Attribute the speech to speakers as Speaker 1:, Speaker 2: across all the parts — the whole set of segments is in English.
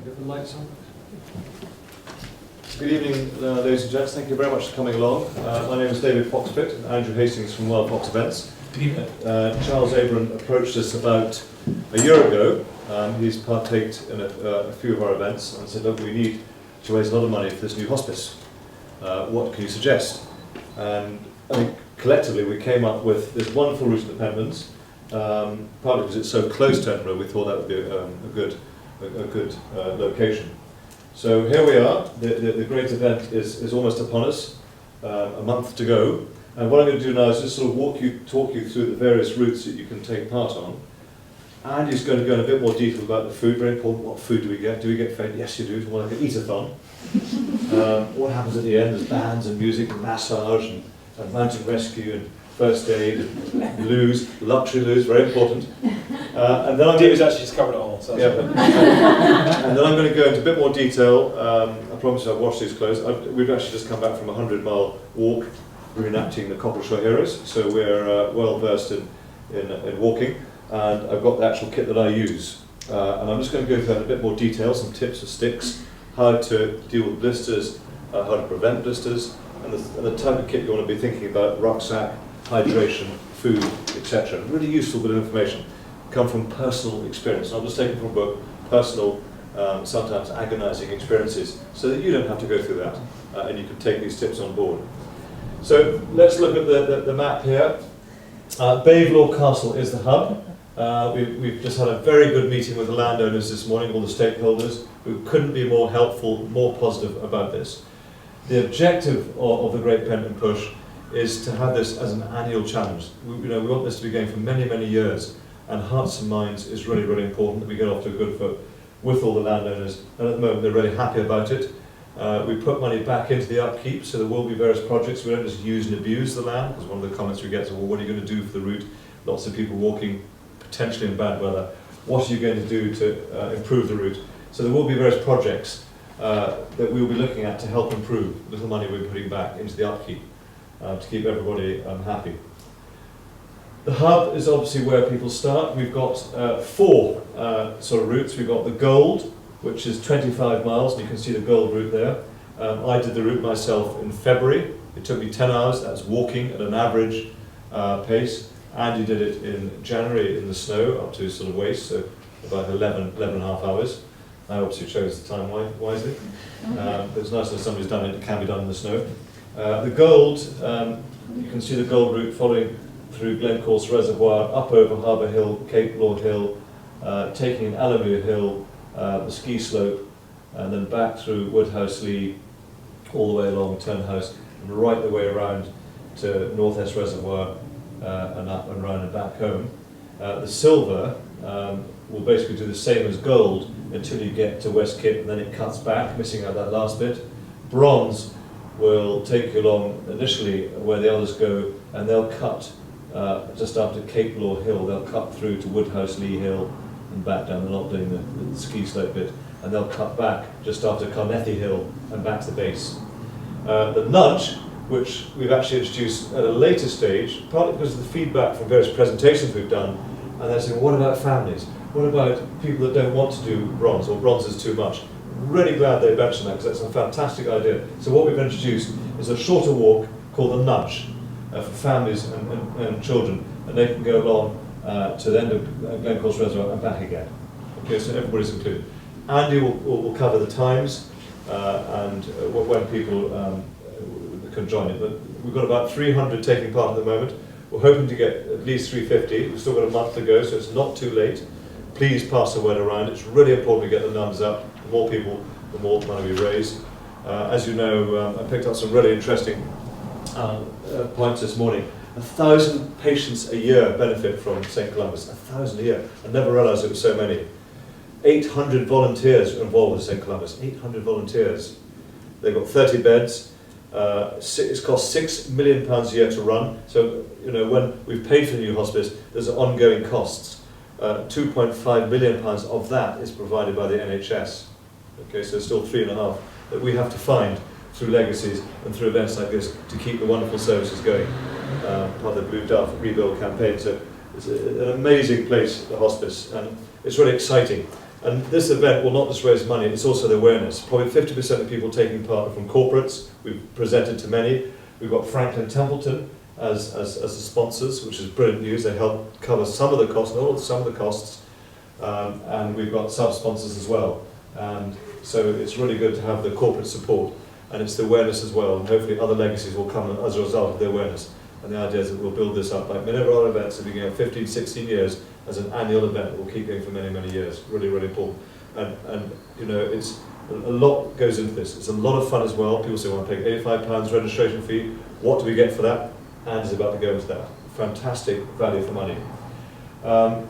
Speaker 1: Get the lights on.
Speaker 2: Good evening, ladies and gents. Thank you very much for coming along. My name is David Fox-Pitt, and Andrew Hastings from WildFox Events. Charles Abram approached us about a year ago. He's partaked in a few of our events and said, look, we need to raise a lot of money for this new hospice. What can you suggest? And I think collectively we came up with this wonderful route to the Pentlands, partly because it's so close to Edinburgh. We thought that would be a good location. So here we are. The great event is almost upon us. A month to go. And what I'm going to do now is just sort of talk you through the various routes that you can take part on. Andy's going to go in a bit more detail about the food. Very important. What food do we get? Do we get fed? Yes, you do. It's more like an eat-a-thon. What happens at the end? There's bands and music and massage and mountain rescue and first aid and loos, luxury loos, very important. And then
Speaker 1: David's actually just covered it all. So
Speaker 2: yeah. And then I'm going to go into a bit more detail. I promise you I've washed these clothes. We've actually just come back from a 100-mile walk reenacting the Coppleshire heroes, so we're well versed in walking, and I've got the actual kit that I use. And I'm just going to go through that in a bit more detail, some tips for sticks, how to deal with blisters, how to prevent blisters, and the type of kit you want to be thinking about: rucksack, hydration, food, etc. Really useful bit of information, come from personal experience. And I'll just take it from a book, personal, sometimes agonising experiences, so that you don't have to go through that, and you can take these tips on board. So let's look at the map here. Bayvlaw Castle is the hub. We've just had a very good meeting with the landowners this morning, all the stakeholders. We couldn't be more helpful, more positive about this. The objective of the Great Pentland Push is to have this as an annual challenge. We want this to be going for many, many years, and Hearts and Minds is really, really important that we get off to a good foot with all the landowners, and at the moment they're really happy about it. We put money back into the upkeep, so there will be various projects. We don't just use and abuse the land, because one of the comments we get is, well, what are you going to do for the route? Lots of people walking, potentially in bad weather. What are you going to do to improve the route? So there will be various projects that we will be looking at to help improve the little money we're putting back into the upkeep to keep everybody happy. The hub is obviously where people start. We've got four sort of routes. We've got the Gold, which is 25 miles, and you can see the Gold route there. I did the route myself in February. It took me 10 hours, that's walking at an average pace. Andy did it in January in the snow, up to sort of waist, so about 11 and a half hours. I obviously chose the time wisely. But it's nice that somebody's done it, it can be done in the snow. The Gold, you can see the Gold route following through Glencorse Reservoir, up over Harbour Hill, Cape Lord Hill, taking in Alamere Hill, the ski slope, and then back through Woodhouse Lee, all the way along Turnhouse, and right the way around to North-Est Reservoir, and up and round and back home. The Silver will basically do the same as Gold until you get to West Kip, and then it cuts back, missing out that last bit. Bronze will take you along initially where the others go, and they'll cut just after Cape Lord Hill. They'll cut through to Woodhouse Lee Hill and back down. They're not doing the ski slope bit, and they'll cut back just after Carnethy Hill and back to the base. The Nudge, which we've actually introduced at a later stage, partly because of the feedback from various presentations we've done, and they're saying, what about families? What about people that don't want to do bronze, or bronze is too much? Really glad they mentioned that, because that's a fantastic idea. So what we've introduced is a shorter walk called the Nudge for families and children, and they can go along to the end of Glencorse Reservoir and back again. Okay, so everybody's included. Andy will cover the times and when people can join it. But we've got about 300 taking part at the moment. We're hoping to get at least 350. We've still got a month to go, so it's not too late. Please pass the word around. It's really important to get the numbers up. The more people, the more money we raise. As you know, I picked up some really interesting points this morning. 1,000 patients a year benefit from St Columba's. 1,000 a year. I never realised it was so many. 800 volunteers are involved with St Columba's. 800 volunteers. They've got 30 beds. It's cost £6 million a year to run. So, when we've paid for the new hospice, there's ongoing costs. £2.5 million of that is provided by the NHS. Okay, so there's still 3.5 that we have to find through legacies and through events like this to keep the wonderful services going. Part of the Blue Dove rebuild campaign. So it's an amazing place, the hospice, and it's really exciting. And this event will not just raise money, it's also the awareness. Probably 50% of people taking part are from corporates. We've presented to many. We've got Franklin Templeton as the sponsors, which is brilliant news. They help cover some of the costs, not all, some of the costs. And we've got sub-sponsors as well. And so it's really good to have the corporate support. And it's the awareness as well. And hopefully other legacies will come as a result of the awareness. And the idea is that we'll build this up. Like many of our events have been going 15, 16 years as an annual event. We'll keep going for many, many years. Really, really important. And you know, it's a lot goes into this. It's a lot of fun as well. People say, well, I'm paying £85 registration fee. What do we get for that? And is about to go into that. Fantastic value for money. I'm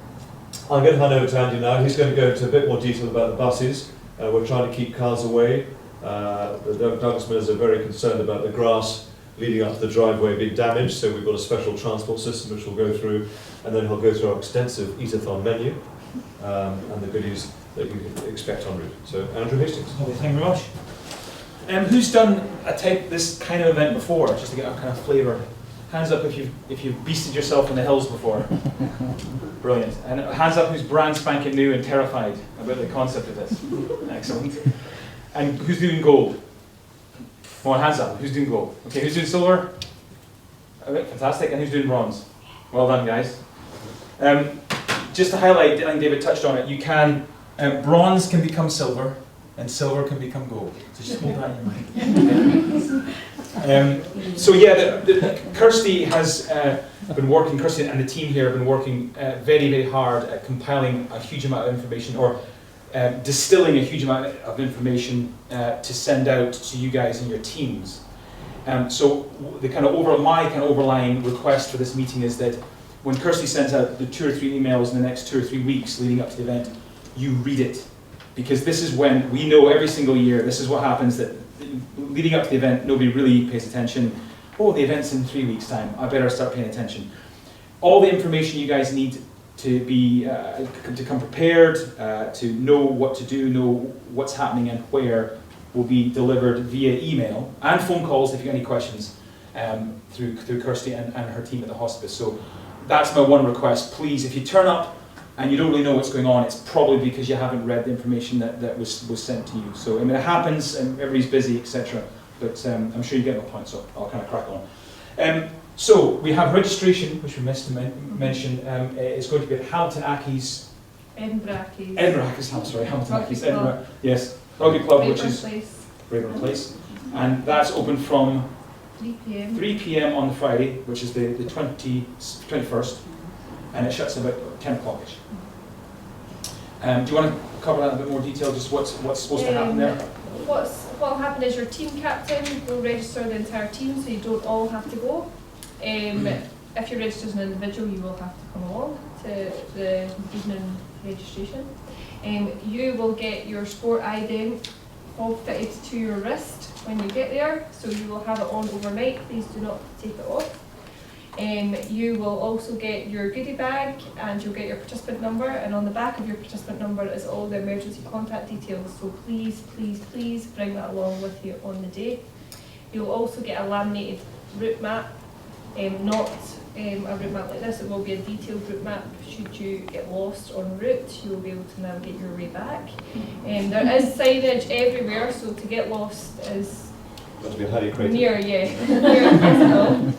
Speaker 2: going to hand over to Andy now. He's going to go into a bit more detail about the buses. We're trying to keep cars away. The Douglas Millers are very concerned about the grass leading up to the driveway being damaged, so we've got a special transport system which we'll go through, and then he'll go through our extensive eatathon menu and the goodies that you can expect en route. So, Andrew Hastings.
Speaker 1: Thank you very much. Who's done this kind of event before, just to get a kind of flavour? Hands up if you've beasted yourself in the hills before. Brilliant. And hands up who's brand spanking new and terrified about the concept of this. Excellent. And who's doing gold? Come on, hands up. Who's doing gold? Okay, who's doing silver? Okay, fantastic. And who's doing bronze? Well done, guys. Just to highlight, I think David touched on it, you can, bronze can become silver, and silver can become gold. So just hold that in mind. So yeah, Kirsty has been working, Kirsty and the team here have been working very, very hard at compiling a huge amount of information, or distilling a huge amount of information to send out to you guys and your teams. So the my overlying request for this meeting is that when Kirsty sends out the 2 or 3 emails in the next 2 or 3 weeks leading up to the event, you read it. Because this is when we know every single year, this is what happens, that leading up to the event, nobody really pays attention. Oh, the event's in 3 weeks' time, I better start paying attention. All the information you guys need to be to come prepared, to know what to do, know what's happening and where, will be delivered via email and phone calls if you have any questions through Kirsty and her team at the hospice. So that's my one request. Please, if you turn up and you don't really know what's going on, it's probably because you haven't read the information that was sent to you. So I mean, it happens and everybody's busy, etc. But I'm sure you get my point, so I'll kind of crack on. So we have registration, which we missed to mention. It's going to be at Hamilton Accies.
Speaker 3: Edinburgh Accies.
Speaker 1: Hamilton Accies, Edinburgh. Yes, Rugby Club, which is Rayburn Place. And that's open from
Speaker 3: 3 p.m.
Speaker 1: 3 p.m. on the Friday, which is the 21st, and it shuts about 10 o'clock-ish. Do you want to cover that in a bit more detail, just what's supposed to happen there?
Speaker 3: What'll happen is your team captain will register the entire team, so you don't all have to go. If you're registered as an individual, you will have to come along to the evening registration. You will get your sport ident all fitted to your wrist when you get there, so you will have it on overnight. Please do not take it off. You will also get your goodie bag, and you'll get your participant number, and on the back of your participant number is all the emergency contact details, so please, please, please bring that along with you on the day. You'll also get a laminated route map, not a route map like this. It will be a detailed route map. Should you get lost en route, you will be able to navigate your way back. There is signage everywhere, so to get lost is near impossible.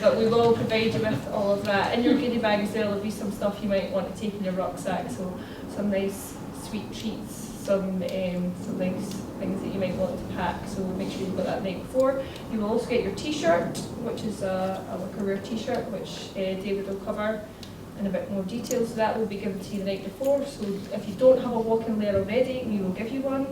Speaker 3: But we will provide you with all of that. In your goodie bag as well, there'll be some stuff you might want to take in your rucksack, so some nice sweet treats, some nice things that you might want to pack, so make sure you've got that the night before. You will also get your t-shirt, which is a career t-shirt, which David will cover in a bit more detail, so that will be given to you the night before. So if you don't have a walk-in there already, we will give you one.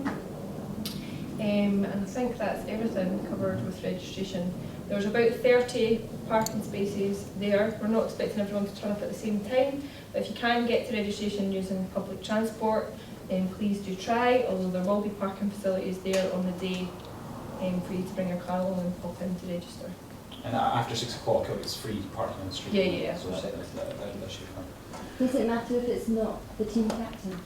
Speaker 3: And I think that's everything covered with registration. There's about 30 parking spaces there. We're not expecting everyone to turn up at the same time, but if you can get to registration using public transport, please do try, although there will be parking facilities there on the day for you to bring your car along and pop in to register.
Speaker 1: And after 6 o'clock, it's free parking on the street.
Speaker 3: Yeah.
Speaker 1: So that should be fun.
Speaker 4: Does it matter if it's not the team captain?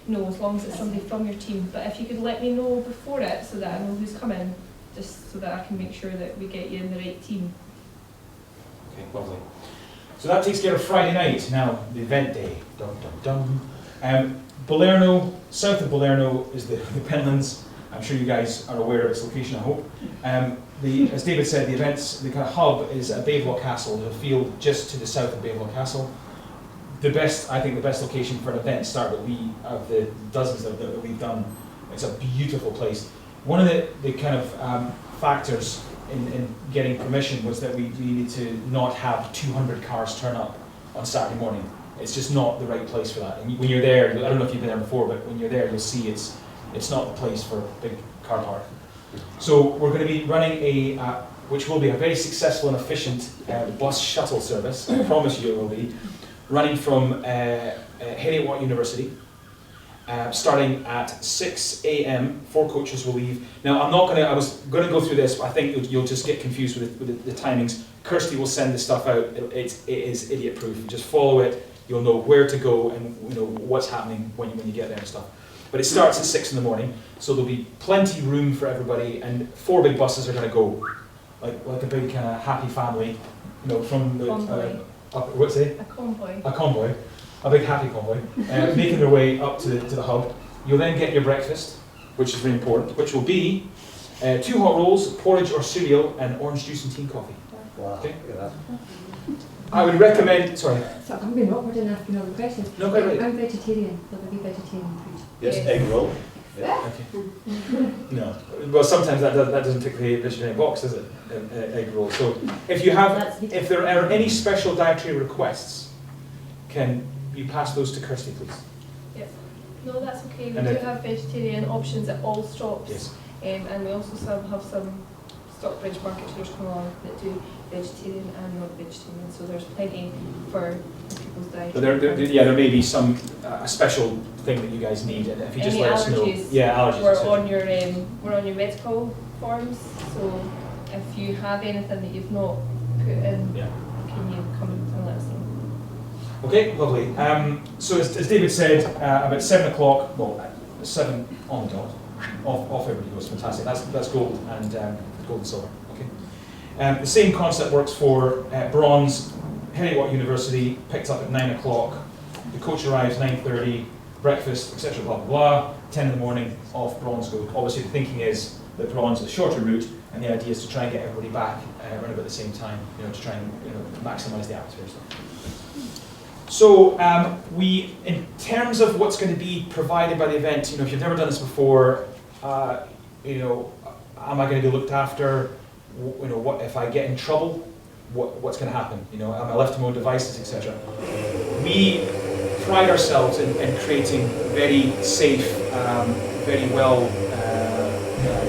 Speaker 3: No, as long as it's somebody from your team. But if you could let me know before it, so that I know who's coming, just so that I can make sure that we get you in the right team.
Speaker 1: Okay, lovely. So that takes care of Friday night. Now, the event day. Dum, dum, dum. Balerno, south of Balerno is the Pentlands. I'm sure you guys are aware of its location, I hope. As David said, the kind of hub is at Bavelock Castle, the field just to the south of Bavelock Castle. I think the best location for an event start that of the dozens that we've done. It's a beautiful place. One of the kind of factors in getting permission was that we needed to not have 200 cars turn up on Saturday morning. It's just not the right place for that. And when you're there, I don't know if you've been there before, but when you're there, you'll see it's not the place for a big car park. So we're going to be running which will be a very successful and efficient bus shuttle service. I promise you it will be. Running from Heriot-Watt University, starting at 6 a.m. 4 coaches will leave. Now I was going to go through this, but I think you'll just get confused with the timings. Kirsty will send this stuff out. It is idiot proof. Just follow it. You'll know where to go and what's happening when you get there and stuff. But it starts at 6 in the morning, so there'll be plenty room for everybody, and 4 big buses are going to go, like a big kind of happy family, from the what's it?
Speaker 3: A convoy.
Speaker 1: A convoy, a big happy convoy, making their way up to the hub. You'll then get your breakfast, which is very important, which will be 2 hot rolls, porridge or cereal, and orange juice and tea and coffee.
Speaker 5: Wow,
Speaker 1: Okay.
Speaker 5: look at that.
Speaker 1: I would recommend. Sorry.
Speaker 4: So I'm being awkward in asking all the questions.
Speaker 1: No, quite right.
Speaker 4: I'm vegetarian. Will there be vegetarian food?
Speaker 2: Yes,
Speaker 3: Yes.
Speaker 2: egg roll. Yeah.
Speaker 1: Okay. No. Well, sometimes that doesn't tick the vegetarian box, does it? Egg roll. So if there are any special dietary requests, can you pass those to Kirsty, please?
Speaker 3: No, that's okay. We
Speaker 1: And
Speaker 3: do
Speaker 1: then-
Speaker 3: have vegetarian options at all stops.
Speaker 1: Yes.
Speaker 3: And we also have some Stockbridge marketeers come along that do vegetarian and non-vegetarian, so there's plenty for people's diet.
Speaker 1: But there may be some a special thing that you guys need, and if you just
Speaker 3: Any
Speaker 1: let us know.
Speaker 3: allergies?
Speaker 1: Yeah, allergies.
Speaker 3: We're
Speaker 1: etc.
Speaker 3: on your medical forms, so if you have anything that you've not put in,
Speaker 1: Yeah.
Speaker 3: can you come and let us know?
Speaker 1: Okay, lovely. So as David said, about 7 o'clock, well, 7 on the dot, off everybody goes. Fantastic. That's gold and gold and silver. Okay. The same concept works for bronze. Heriot-Watt University picked up at 9 o'clock. The coach arrives 9:30. Breakfast, etc. Blah blah blah. 10 in the morning, off bronze go. Obviously, the thinking is that bronze is a shorter route, and the idea is to try and get everybody back around about the same time. To try and maximise the atmosphere stuff. So in terms of what's going to be provided by the event, if you've never done this before, am I going to be looked after? What if I get in trouble? What's going to happen? Am I left to my own devices, etc. We pride ourselves in creating very safe, very well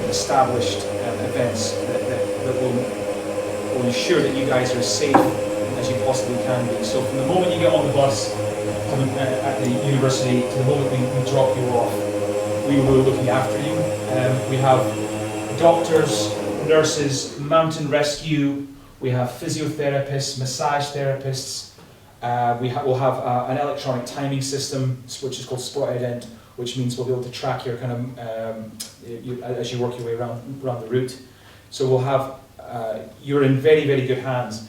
Speaker 1: established events that will ensure that you guys are as safe as you possibly can be. So from the moment you get on the bus at the university to the moment we drop you off, we will be looking after you. We have doctors, nurses, mountain rescue, we have physiotherapists, massage therapists, we'll have an electronic timing system which is called Spot Ident, which means we'll be able to track your kind of, as you work your way around the route. So we'll have, you're in very, very good hands.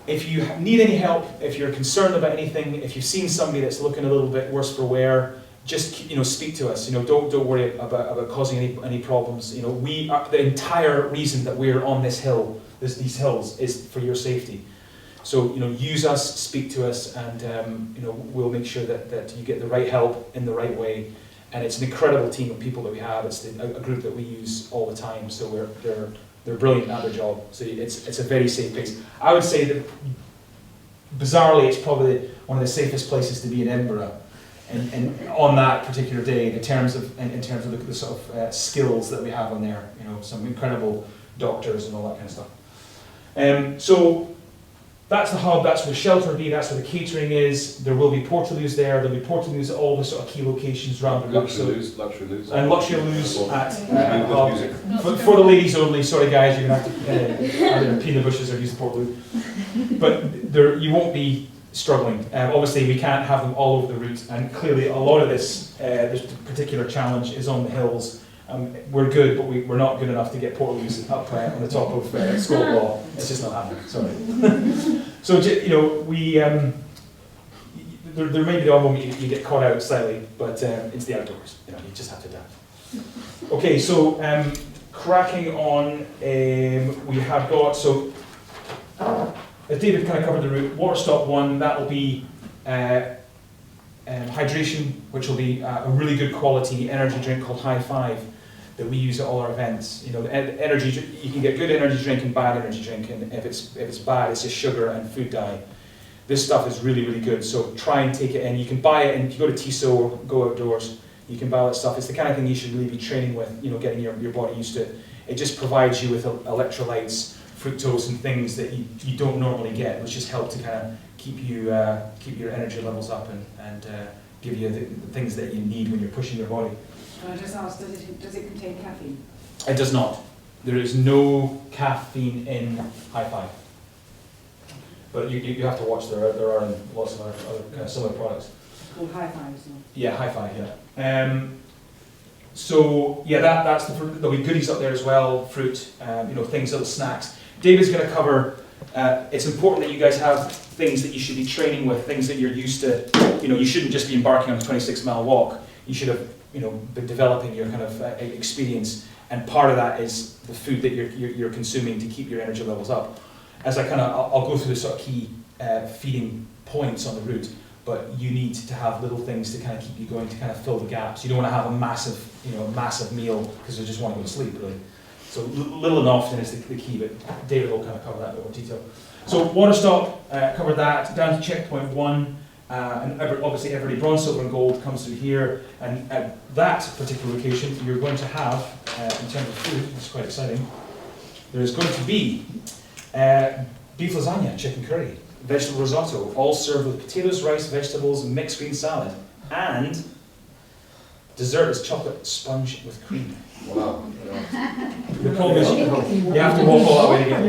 Speaker 1: If you need any help, if you're concerned about anything, if you've seen somebody that's looking a little bit worse for wear, just speak to us. Don't worry about causing any problems. We are, the entire reason that we're on this hill, these hills, is for your safety. So use us, speak to us, and we'll make sure that you get the right help in the right way. And it's an incredible team of people that we have. It's a group that we use all the time. So they're brilliant at their job. So it's a very safe place. I would say that bizarrely, it's probably one of the safest places to be in Edinburgh. And on that particular day, in terms of the sort of skills that we have on there, some incredible doctors and all that kind of stuff. So that's the hub. That's where the shelter will be. That's where the catering is. There will be portaloos there. There'll be portaloos at all the sort of key locations around the route.
Speaker 2: Luxury loos.
Speaker 1: And luxury loos at
Speaker 2: with music.
Speaker 1: for the ladies only. Sorry guys, you're gonna have to either pee in the bushes or use the portaloo. But you won't be struggling. Obviously, we can't have them all over the route, and clearly a lot of this particular challenge is on the hills. We're good, but we're not good enough to get portaloos up on the top of Scotland Law. It's just not happening. Sorry. So there may be the odd moment you get caught out slightly, but it's the outdoors. You just have to adapt. Okay, so cracking on, we have got, so as David kind of covered the route, water stop 1, that will be hydration, which will be a really good quality energy drink called High Five that we use at all our events. Energy, you can get good energy drink and bad energy drink, and if it's bad, it's just sugar and food dye. This stuff is really, really good, so try and take it in. You can buy it, and if you go to TISO or go outdoors, you can buy that stuff. It's the kind of thing you should really be training with, getting your body used to it. It just provides you with electrolytes, fructose, and things that you don't normally get, which just help to kind of keep your energy levels up and give you the things that you need when you're pushing your body.
Speaker 5: Can I just ask, does it contain caffeine?
Speaker 1: It does not. There is no caffeine in High Five. But you have to watch, there are in lots of other kind of similar products.
Speaker 5: It's called High Five, isn't it?
Speaker 1: Yeah, High Five, yeah. So yeah, that's the fruit. There'll be goodies up there as well, fruit, things, little snacks. David's going to cover, it's important that you guys have things that you should be training with, things that you're used to. You shouldn't just be embarking on a 26-mile walk. You should have, been developing your kind of experience, and part of that is the food that you're consuming to keep your energy levels up. As I'll go through the sort of key feeding points on the route, but you need to have little things to kind of keep you going, to kind of fill the gaps. You don't want to have a massive meal because you just want to go to sleep, really. So little and often is the key, but David will kind of cover that in a bit more detail. So water stop, covered that, down to checkpoint 1, and obviously every bronze, silver and gold comes through here, and at that particular location you're going to have, in terms of food, which is quite exciting, there's going to be beef lasagna, chicken curry, vegetable risotto, all served with potatoes, rice, vegetables, and mixed green salad, and dessert is chocolate sponge with cream.
Speaker 2: Wow.
Speaker 1: The problem is you have to walk all that way to get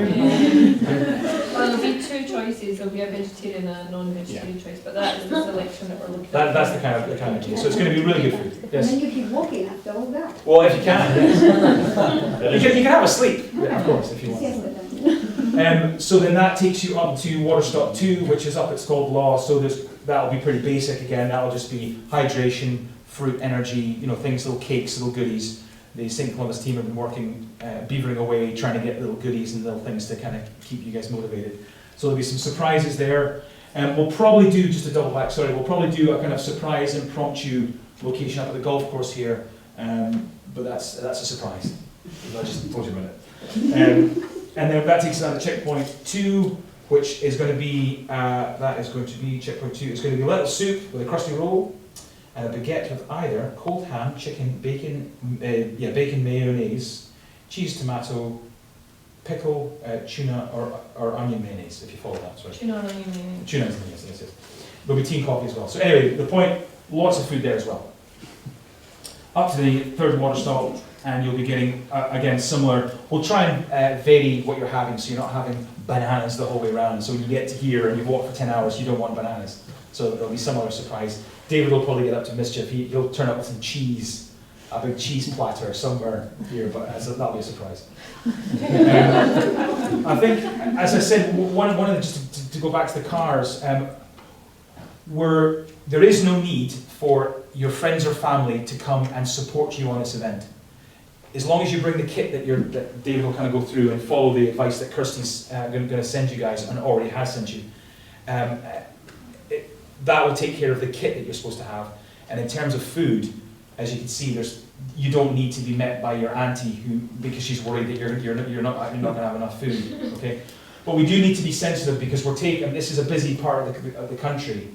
Speaker 1: there.
Speaker 3: Well, there'll be 2 choices. There'll be a vegetarian and a non-vegetarian choice, but that is the selection that we're looking at.
Speaker 1: That's the kind of idea. So it's going to be really good food. Yes.
Speaker 4: And then you keep walking after all that.
Speaker 1: Well, if you can, yes. you can have a sleep, of course, if you want.
Speaker 4: Yes, but then.
Speaker 1: So then that takes you up to water stop 2, which is up at Scald Law. So that'll be pretty basic again. That'll just be hydration, fruit, energy, things, little cakes, little goodies. The St. Columbus team have been working, beavering away, trying to get little goodies and little things to kind of keep you guys motivated. So there'll be some surprises there. We'll probably do, just to double back, we'll probably do a kind of surprise impromptu location up at the golf course here, but that's a surprise. I just told you about it. And then that takes us down to checkpoint 2, which is going to be, checkpoint 2, it's going to be a little soup with a crusty roll, and a baguette with either cold ham, chicken, bacon, mayonnaise, cheese, tomato, pickle, tuna, or onion mayonnaise, if you follow that. Sorry.
Speaker 3: Tuna and onion mayonnaise.
Speaker 1: Tuna and onion mayonnaise, yes. There'll be tea and coffee as well. So anyway, the point, lots of food there as well. Up to the 3rd water stop, and you'll be getting, again, similar. We'll try and vary what you're having, so you're not having bananas the whole way around. So when you get to here and you've walked for 10 hours, you don't want bananas. So there'll be similar surprise. David will probably get up to mischief. He'll turn up with some cheese, a big cheese platter somewhere here, but that'll be a surprise. I think, as I said, one of the, just to go back to the cars, there is no need for your friends or family to come and support you on this event. As long as you bring the kit that David will kind of go through and follow the advice that Kirsty's going to send you guys and already has sent you. That will take care of the kit that you're supposed to have. And in terms of food, as you can see, you don't need to be met by your auntie because she's worried that you're not going to have enough food. Okay, but we do need to be sensitive because this is a busy part of the country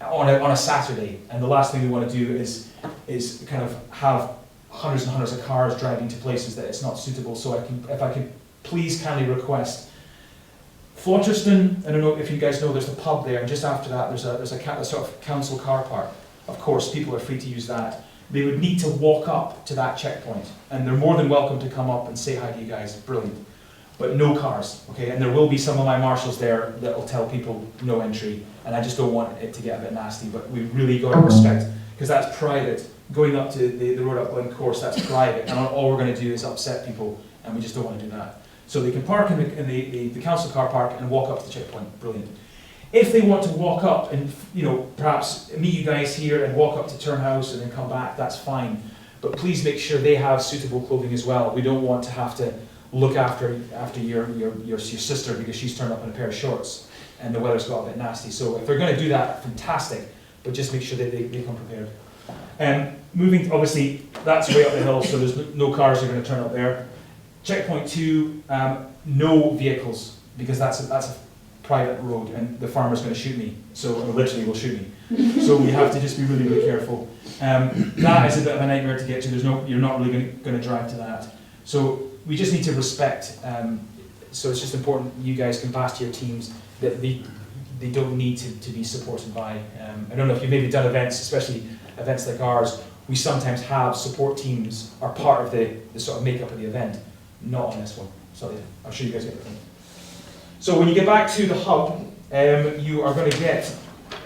Speaker 1: on a Saturday, and the last thing we want to do is kind of have hundreds and hundreds of cars driving to places that it's not suitable. So if I can please kindly request. Flotterston, I don't know if you guys know, there's a pub there, and just after that there's a sort of council car park. Of course, people are free to use that. They would need to walk up to that checkpoint, and they're more than welcome to come up and say hi to you guys, brilliant. But no cars, okay? And there will be some of my marshals there that will tell people no entry, and I just don't want it to get a bit nasty, but we really got to respect, because that's private. Going up to the road up Glen course, that's private, and all we're going to do is upset people, and we just don't want to do that. So they can park in the council car park and walk up to the checkpoint. Brilliant. If they want to walk up and, perhaps meet you guys here and walk up to Turnhouse and then come back, that's fine. But please make sure they have suitable clothing as well. We don't want to have to look after your sister because she's turned up in a pair of shorts and the weather's got a bit nasty. So if they're going to do that, fantastic. But just make sure that they come prepared. Moving, obviously, that's way up the hill, so there's no cars are going to turn up there. Checkpoint 2, no vehicles, because that's a private road and the farmer's going to shoot me, so literally will shoot me. So we have to just be really, really careful. That is a bit of a nightmare to get to. You're not really going to drive to that. So we just need to respect. So it's just important you guys can pass to your teams that they don't need to be supported by. I don't know if you've maybe done events, especially events like ours. We sometimes have support teams are part of the sort of makeup of the event. Not on this one. So I'm sure you guys get the thing. So when you get back to the hub, you are going to get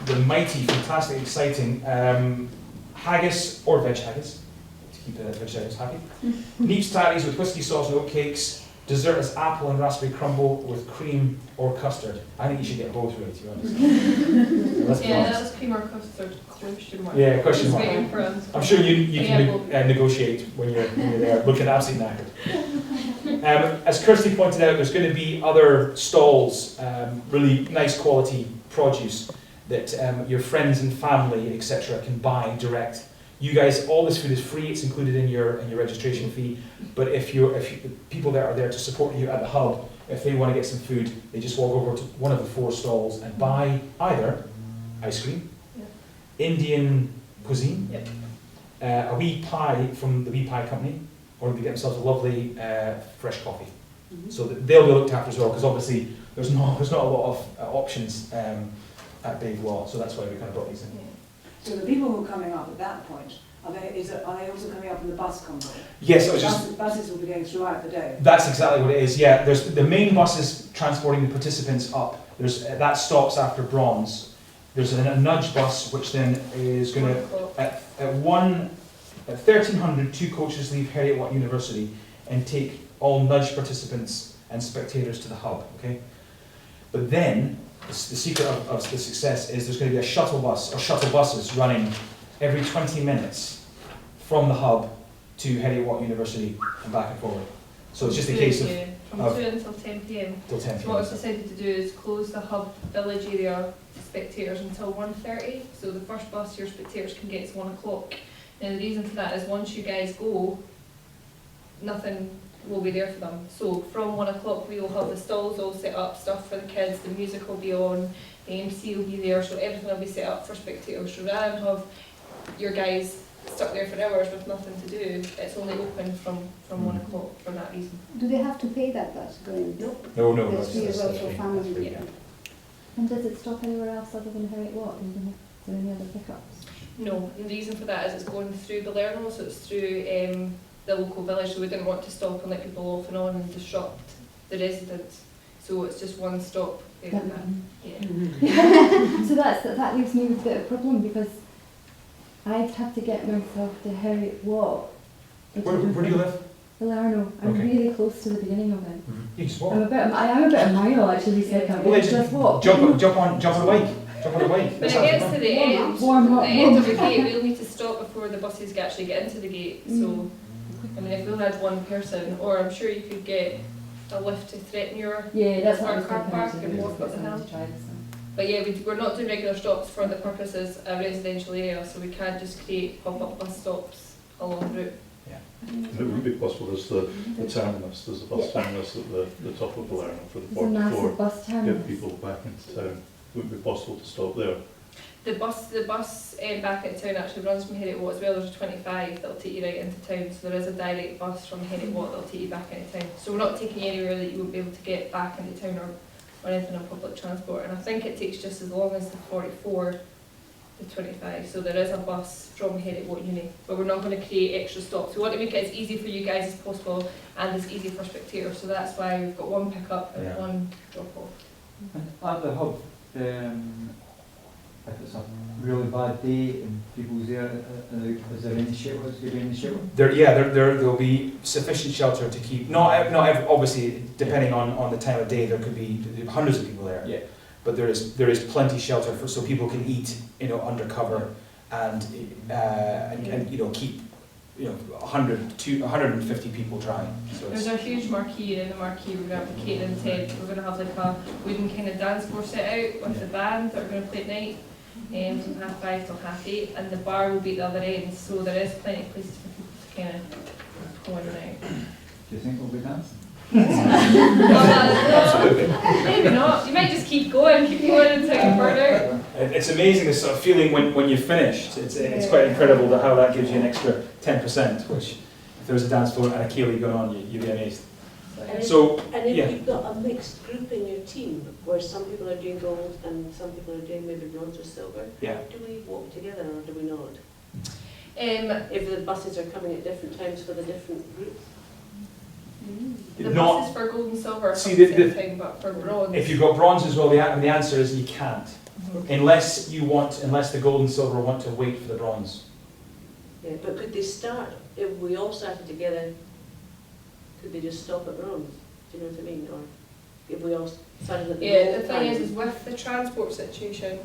Speaker 1: the mighty, fantastic, exciting haggis or veg haggis, to keep the vegetarians happy. Neeps tatties with whiskey sauce and oatcakes. Dessert is apple and raspberry crumble with cream or custard. I think you should get both, really, to be honest. Let's be
Speaker 3: Yeah,
Speaker 1: honest.
Speaker 3: that was cream or custard, question mark.
Speaker 1: Yeah, question
Speaker 3: Just
Speaker 1: mark.
Speaker 3: waiting for us.
Speaker 1: I'm sure you
Speaker 3: Yeah,
Speaker 1: can negotiate when you're there, looking absolutely knackered. As Kirsty pointed out, there's going to be other stalls, really nice quality produce that your friends and family, etc., can buy direct. You guys, all this food is free. It's included in your registration fee. But if the people that are there to support you at the hub, if they want to get some food, they just walk over to one of the 4 stalls and buy either ice cream, Indian cuisine, a wee pie from the wee pie company, or they get themselves a lovely fresh coffee. So that they'll be looked after as well, because obviously there's not a lot of options at Big Law, so that's why we kind of brought these in.
Speaker 5: So the people who are coming up at that point, are they also coming up in the bus convoy?
Speaker 1: Yes, I was just.
Speaker 5: Buses will be going throughout the day.
Speaker 1: That's exactly what it is. Yeah, there's the main buses transporting the participants up. There's that stops after Bronze. There's a nudge bus which then is going to at 1300 2 coaches leave Heriot Watt University and take all nudge participants and spectators to the hub. Okay, but then the secret of the success is there's going to be a shuttle bus or shuttle buses running every 20 minutes from the hub to Heriot Watt University and back and forward. So it's just a case of
Speaker 3: from 2 until 10 p.m.
Speaker 1: till 10
Speaker 3: So what
Speaker 1: p.m.
Speaker 3: I've decided to do is close the hub village area to spectators until 1:30. So the first bus your spectators can get is 1 o'clock. And the reason for that is once you guys go, nothing will be there for them. So from 1 o'clock we will have the stalls all set up, stuff for the kids, the music will be on, the MC will be there, so everything will be set up for spectators. So rather than have your guys stuck there for hours with nothing to do, it's only open from 1 o'clock for that reason.
Speaker 4: Do they have to pay that bus going?
Speaker 3: Nope.
Speaker 1: No,
Speaker 4: There's free as well
Speaker 1: that's
Speaker 4: for
Speaker 1: free.
Speaker 4: family.
Speaker 3: Yeah.
Speaker 6: And does it stop anywhere else other than Heriot Watt? Is there any other pickups?
Speaker 3: No, and the reason for that is it's going through Balerno, so it's through the local village, so we didn't want to stop and let people off and on and disrupt the residents. So it's just one stop. Yeah.
Speaker 6: So that leaves me with a bit of a problem because I'd have to get myself to Heriot Watt.
Speaker 1: Where do you live?
Speaker 6: Balerno. I'm
Speaker 1: Okay.
Speaker 6: really close to the beginning of it.
Speaker 1: You just
Speaker 6: I
Speaker 1: walk.
Speaker 6: am a bit of mile actually, so I can't
Speaker 1: Well,
Speaker 6: really just walk.
Speaker 1: Jump on a bike. Jump on a bike.
Speaker 3: When
Speaker 1: That's
Speaker 3: it
Speaker 1: half
Speaker 3: gets
Speaker 1: the
Speaker 3: to
Speaker 1: fun.
Speaker 3: the end,
Speaker 6: Warm up.
Speaker 3: the end of the gate, we'll need to stop before the buses can actually get into the gate. So, I mean, if we only had one person, or I'm sure you could get a lift to threaten your.
Speaker 6: Yeah, that's what I was
Speaker 3: Our car
Speaker 6: thinking.
Speaker 3: park
Speaker 6: actually,
Speaker 3: and walk
Speaker 6: get
Speaker 3: up the
Speaker 6: someone
Speaker 3: hill.
Speaker 6: to try this one.
Speaker 3: But yeah, we're not doing regular stops for the purposes of residential area, so we can't just create pop-up bus stops along the route.
Speaker 7: It would be possible, there's the terminus, there's a bus terminus at the top of Balerno for the
Speaker 6: It's a
Speaker 7: fourth
Speaker 6: massive
Speaker 7: floor.
Speaker 6: bus
Speaker 7: Get
Speaker 6: terminus.
Speaker 7: people back into town. Would it be possible to stop there?
Speaker 3: The bus back into town actually runs from Heriot Watt as well. There's a 25 that'll take you right into town, so there is a direct bus from Heriot Watt that'll take you back into town. So we're not taking you anywhere that you won't be able to get back into town or anything on public transport. And I think it takes just as long as the 44, the 25. So there is a bus from Heriot Watt Uni, but we're not going to create extra stops. We want to make it as easy for you guys as possible and as easy for spectators. So that's why we've got one pick up and
Speaker 1: Yeah.
Speaker 3: one drop off.
Speaker 8: And at the hub, if it's a really bad day and people's there, is there any shelter? Is there any shelter?
Speaker 1: There'll be sufficient shelter to keep. Not every, obviously, depending on the time of day, there could be hundreds of people there.
Speaker 8: Yeah.
Speaker 1: but there is plenty shelter for so people can eat, you know, under cover and keep 150 people dry. So
Speaker 3: There's a huge marquee, and in the marquee we're going to have the catering tent. We're going to have like a wooden kind of dance floor set out with the band that are going to play at night, from 5:30 till 8:30, and the bar will be at the other end. So there is plenty of places for people to kind of go in and out.
Speaker 8: Do you think we'll be dancing?
Speaker 1: Absolutely.
Speaker 3: Maybe not. You might just keep going until you burn out.
Speaker 1: It's amazing this sort of feeling when you've finished. It's quite incredible how that gives you an extra 10%, which if there was a dance floor and a ceilidh going on, you'd be amazed. So,
Speaker 9: And if
Speaker 1: yeah.
Speaker 9: you've got a mixed group in your team, where some people are doing gold and some people are doing maybe bronze or silver,
Speaker 1: Yeah.
Speaker 9: do we walk together or do we not? If the buses are coming at different times for the different groups?
Speaker 3: The
Speaker 1: Not-
Speaker 3: buses for gold and silver are
Speaker 1: See,
Speaker 3: the
Speaker 1: the-
Speaker 3: same thing, but for bronze.
Speaker 1: If you've got bronze as well, the answer is you can't. Unless the gold and silver want to wait for the bronze.
Speaker 9: Yeah, but could they start, if we all started together, could they just stop at bronze? Do you know what I mean? Or if we all started at the
Speaker 3: Yeah,
Speaker 9: gold
Speaker 3: the thing
Speaker 9: time?
Speaker 3: is with the transport situation,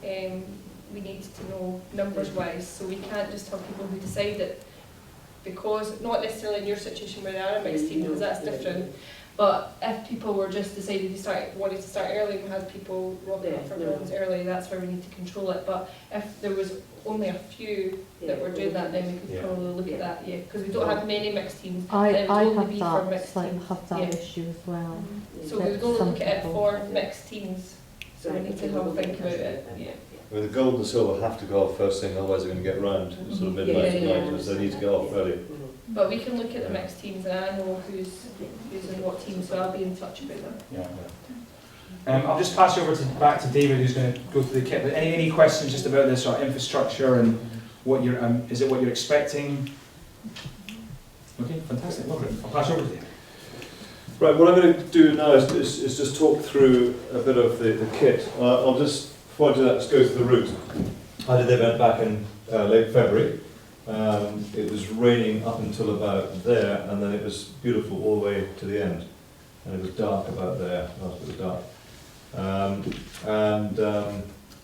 Speaker 3: we need to know numbers wise, so we can't just have people who decide it, because not necessarily in your situation where they are a mixed team, because that's different. But if people were just decided wanted to start early, we had people rocking up for bronze early, that's where we need to control it. But if there was only a few that were doing that, then we could probably look at that, because we don't have many mixed teams.
Speaker 10: I
Speaker 3: It would only be for
Speaker 10: have that,
Speaker 3: mixed
Speaker 10: slightly
Speaker 3: teams.
Speaker 10: have that
Speaker 3: Yeah.
Speaker 10: issue as well.
Speaker 3: So we would only
Speaker 10: Some
Speaker 3: look at it
Speaker 10: people-
Speaker 3: for mixed teams, so we need to have a think about it, yeah.
Speaker 2: I mean, the gold and the silver have to go off first thing, otherwise they're going to get round sort of midnight tonight, so they need to go off early.
Speaker 3: But we can look at the mixed teams, and I know who's in what team, so I'll be in touch about that.
Speaker 1: Yeah. I'll just pass you over back to David, who's going to go through the kit. But any questions just about this sort of infrastructure and what you're is it what you're expecting? Okay, fantastic. Lovely. I'll pass you over to David.
Speaker 2: Right, what I'm going to do now is just talk through a bit of the kit. I'll just, before I do that, just go through the route. I did the event back in late February. It was raining up until about there, and then it was beautiful all the way to the end. And it was dark about there, after it was dark.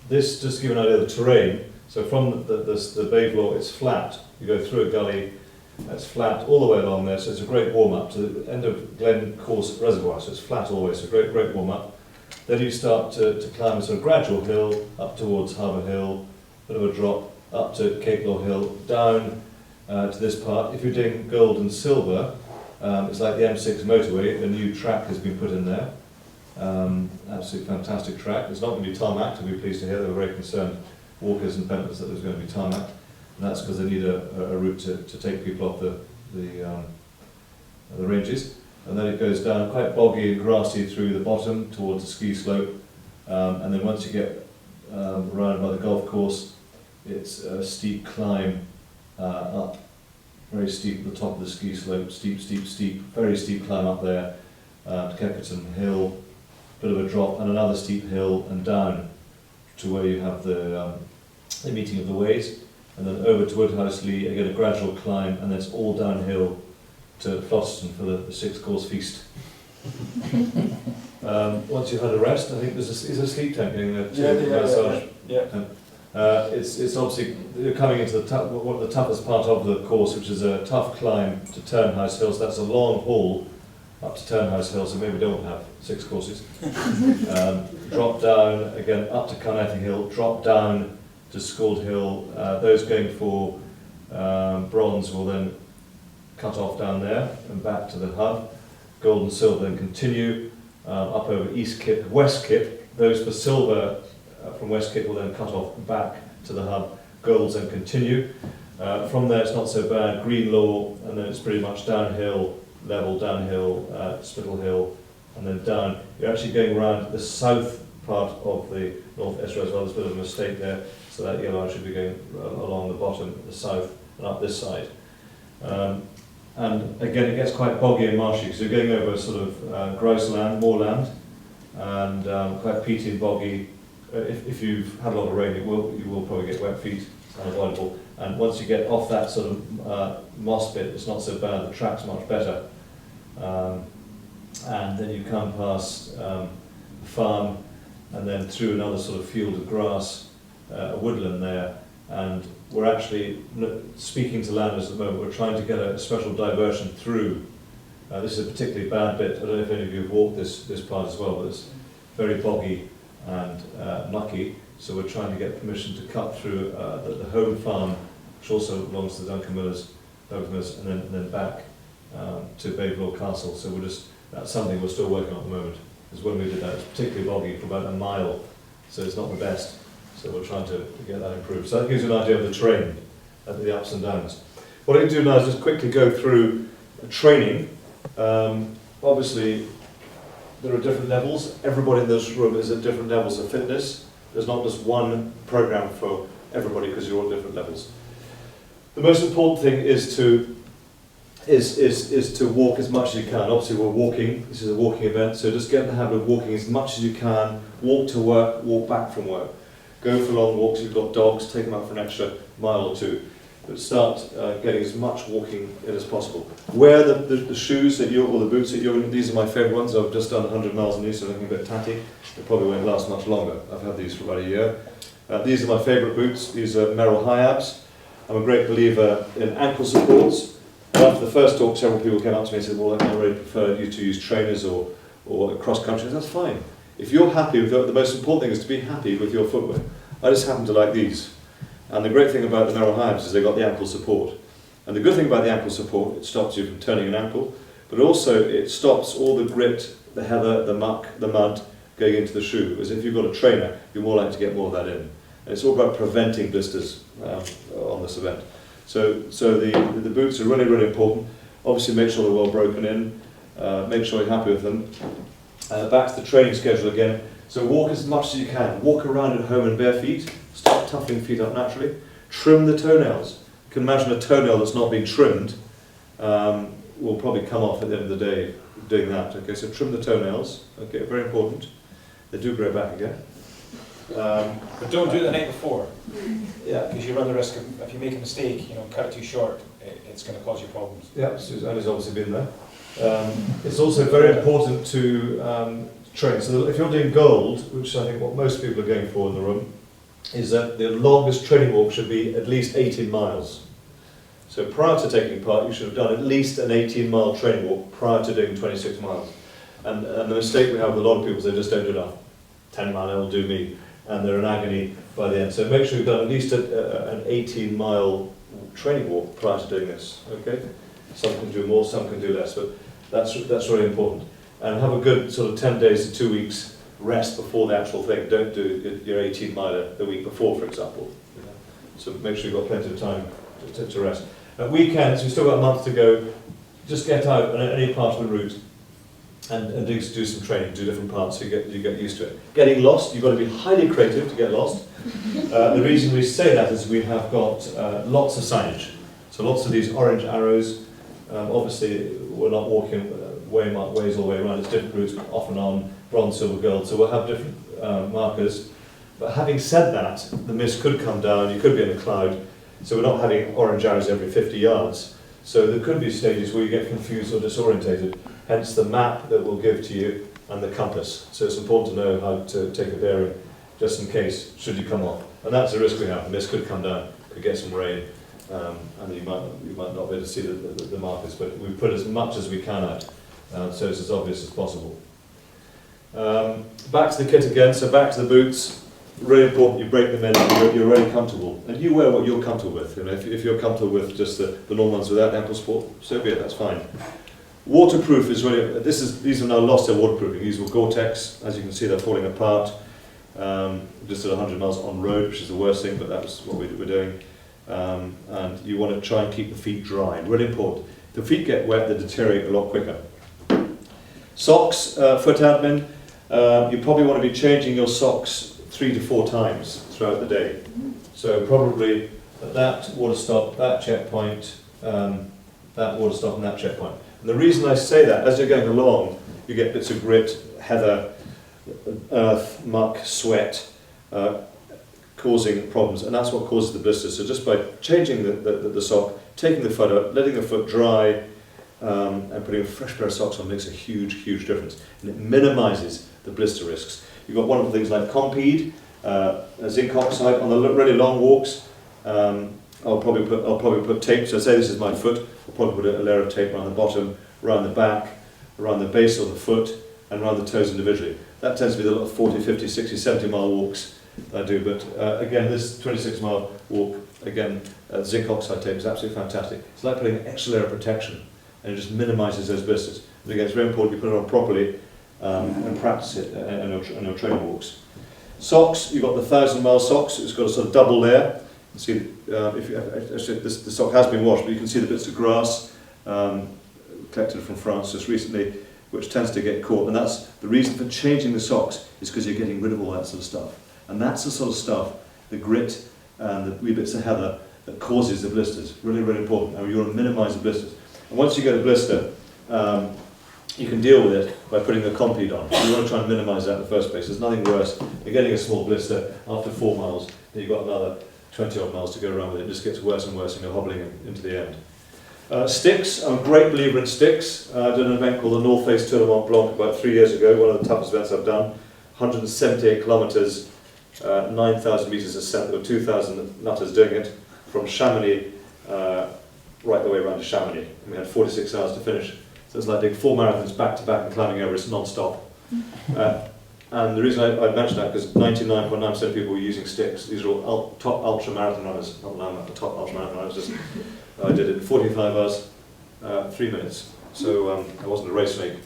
Speaker 2: This, just to give you an idea of the terrain, so from the bay floor, it's flat. You go through a gully, it's flat all the way along there, so it's a great warm-up to the end of Glen Course Reservoir, so it's flat all the way, so great warm-up. Then you start to climb a sort of gradual hill up towards Harbour Hill, bit of a drop, up to Cape Law Hill, down to this part. If you're doing gold and silver, it's like the M6 motorway, a new track has been put in there. Absolutely fantastic track. It's not going to be tarmac, to be pleased to hear. They were very concerned, walkers and Pentlands, that there was going to be tarmac. And that's because they need a route to take people off the ranges. And then it goes down quite boggy and grassy through the bottom towards the ski slope. And then once you get around by the golf course, it's a steep climb up, very steep at the top of the ski slope, steep, very steep climb up there to Keckerton Hill, bit of a drop and another steep hill and down to where you have the meeting of the ways, and then over to Woodhouse Lee, again a gradual climb, and then it's all downhill to Floston for the 6-course feast. Once you've had a rest, I think is a sleep tent getting there too, massage. It's obviously you're coming into one of the toughest part of the course, which is a tough climb to Turnhouse Hill. So that's a long haul up to Turnhouse Hill. So maybe don't have 6 courses. Drop down again up to Carnethy Hill. Drop down to Scald Hill. Those going for bronze will then cut off down there and back to the hub. Gold and silver then continue up over East Kip, West Kip. Those for silver from West Kip will then cut off back to the hub. Golds then continue. From there it's not so bad. Greenlaw, and then it's pretty much downhill, level downhill, Spittle Hill, and then down. You're actually going around the south part of the North Estuary as well. There's a bit of a mistake there. So that yellow should be going along the bottom, the south, and up this side. And again, it gets quite boggy and marshy because you're going over sort of grouse land, moorland, and quite peaty and boggy. If you've had a lot of rain, you will probably get wet feet, it's unavoidable. And once you get off that sort of moss bit, it's not so bad, the track's much better. And then you come past the farm, and then through another sort of field of grass, a woodland there, and we're actually speaking to landlords at the moment. We're trying to get a special diversion through. This is a particularly bad bit. I don't know if any of you have walked this part as well, but it's very boggy and mucky. So we're trying to get permission to cut through the home farm, which also belongs to the Duncan Millers, and then back to Bayville Castle. So that's something we're still working on at the moment. Because when we did that, it's particularly boggy for about a mile, so it's not the best. So we're trying to get that improved. So that gives you an idea of the terrain, the ups and downs. What I can do now is just quickly go through training. Obviously, there are different levels. Everybody in this room is at different levels of fitness. There's not just one program for everybody because you're all at different levels. The most important thing is to walk as much as you can. Obviously, we're walking. This is a walking event, so just get in the habit of walking as much as you can. Walk to work, walk back from work. Go for long walks. If you've got dogs, take them out for an extra mile or two. But start getting as much walking in as possible. Wear the shoes that or the boots that you're in. These are my favourite ones. I've just done 100 miles in these, so I'm looking a bit tatty. They probably won't last much longer. I've had these for about a year. These are my favourite boots. These are Merrill High Abs. I'm a great believer in ankle supports. After the first talk, several people came up to me and said, well, I really prefer you to use trainers or cross-country. That's fine. If you're happy with the most important thing is to be happy with your footwear. I just happen to like these. And the great thing about the Merrill High Abs is they've got the ankle support. And the good thing about the ankle support, it stops you from turning an ankle, but also it stops all the grit, the heather, the muck, the mud going into the shoe. Whereas if you've got a trainer, you're more likely to get more of that in. And it's all about preventing blisters on this event. So the boots are really, really important. Obviously make sure they're well broken in, make sure you're happy with them. Back to the training schedule again. So walk as much as you can. Walk around at home in bare feet. Start toughening feet up naturally. Trim the toenails. You can imagine a toenail that's not been trimmed will probably come off at the end of the day doing that. Okay, so trim the toenails. Okay, very important. They do grow back again.
Speaker 1: But don't do it the night before.
Speaker 2: Yeah.
Speaker 1: Because you run the risk of, if you make a mistake, cut it too short, it's going to cause you problems.
Speaker 2: Yeah, Suzanne's obviously been there. It's also very important to train. So if you're doing gold, which I think what most people are going for in the room, is that the longest training walk should be at least 18 miles. So prior to taking part, you should have done at least an 18-mile training walk prior to doing 26 miles. And the mistake we have with a lot of people is they just don't do enough. 10 mile will do me, and they're in agony by the end. So make sure you've done at least an 18-mile training walk prior to doing this. Okay? Some can do more, some can do less, but that's really important. And have a good sort of 10 days to 2 weeks rest before the actual thing. Don't do your 18-miler the week before, for example. So make sure you've got plenty of time to rest. At weekends, we've still got a month to go. Just get out on any part of the route and do some training, do different parts so you get used to it. Getting lost, you've got to be highly creative to get lost. The reason we say that is we have got lots of signage. So lots of these orange arrows. Obviously, we're not walking ways all the way around. It's different routes, off and on, bronze, silver, gold. So we'll have different markers. But having said that, the mist could come down, you could be in a cloud. So we're not having orange arrows every 50 yards. So there could be stages where you get confused or disorientated. Hence the map that we'll give to you and the compass. So it's important to know how to take a bearing just in case, should you come off. And that's the risk we have. The mist could come down, could get some rain, and you might not be able to see the markers. But we put as much as we can out, so it's as obvious as possible. Back to the kit again, so back to the boots. Really important you break them in and you're really comfortable. And you wear what you're comfortable with. If you're comfortable with just the normal ones without ankle support, so be it, that's fine. Waterproof is really, these have now lost their waterproofing. These were Gore-Tex, as you can see they're falling apart. Just at 100 miles on road, which is the worst thing, but that's what we're doing. And you want to try and keep the feet dry, really important. If the feet get wet, they deteriorate a lot quicker. Socks, foot admin, you probably want to be changing your socks 3 to 4 times throughout the day. So probably at that water stop, that checkpoint, that water stop and that checkpoint. And the reason I say that, as you're going along, you get bits of grit, heather, earth, muck, sweat, causing problems, and that's what causes the blisters. So just by changing the sock, taking the foot out, letting the foot dry, and putting a fresh pair of socks on makes a huge, huge difference. And it minimises the blister risks. You've got wonderful things like Compede, zinc oxide on the really long walks. I'll probably put tape. So say this is my foot. I'll probably put a layer of tape around the bottom, around the back, around the base of the foot, and around the toes individually. That tends to be the lot of 40, 50, 60, 70 mile walks that I do. But again, this 26 mile walk, again, zinc oxide tape is absolutely fantastic. It's like putting an extra layer of protection, and it just minimises those blisters. But again, it's very important you put it on properly and practice it on your training walks. Socks, you've got the 1,000 mile socks. It's got a sort of double layer. You see, the sock has been washed, but you can see the bits of grass collected from France just recently, which tends to get caught. And that's the reason for changing the socks, is because you're getting rid of all that sort of stuff. And that's the sort of stuff, the grit and the wee bits of heather, that causes the blisters. Really, really important. And you want to minimise the blisters. And once you get a blister, you can deal with it by putting a Compede on. You want to try and minimise that in the first place. There's nothing worse than getting a small blister after 4 miles, then you've got another 20 odd miles to go around with it. It just gets worse and worse and you're hobbling into the end. Sticks, I'm a great believer in sticks. I did an event called the North Face Tour de Mont Blanc about 3 years ago, one of the toughest events I've done. 178 kilometres, 9,000 metres ascent, there were 2,000 nutters doing it, from Chamonix right the way around to Chamonix. And we had 46 hours to finish. So it's like doing 4 marathons back to back and climbing Everest non-stop. And the reason I mention that, because 99.9% of people were using sticks. These are all top ultra marathon runners. Not now, the top ultra marathon runners. I did it in 45 hours, 3 minutes. So I wasn't a race snake,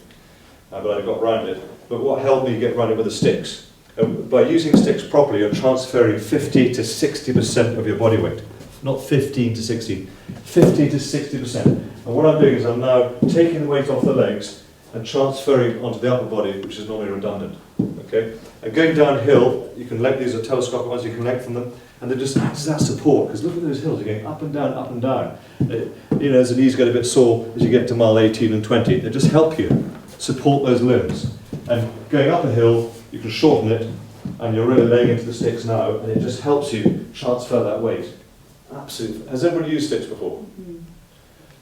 Speaker 2: but I got round it. But what helped me get round it were the sticks. By using sticks properly, you're transferring 50 to 60% of your body weight. Not 15 to 16, 50 to 60%. And what I'm doing is I'm now taking the weight off the legs and transferring onto the upper body, which is normally redundant. Okay? And going downhill, you can these are telescopic ones, you can lengthen them, and they're just acts as that support, because look at those hills, you're going up and down, up and down. You know, as the knees get a bit sore as you get to mile 18 and 20, they just help you support those limbs. And going up a hill, you can shorten it, and you're really laying into the sticks now, and it just helps you transfer that weight. Absolutely. Has everybody used sticks before?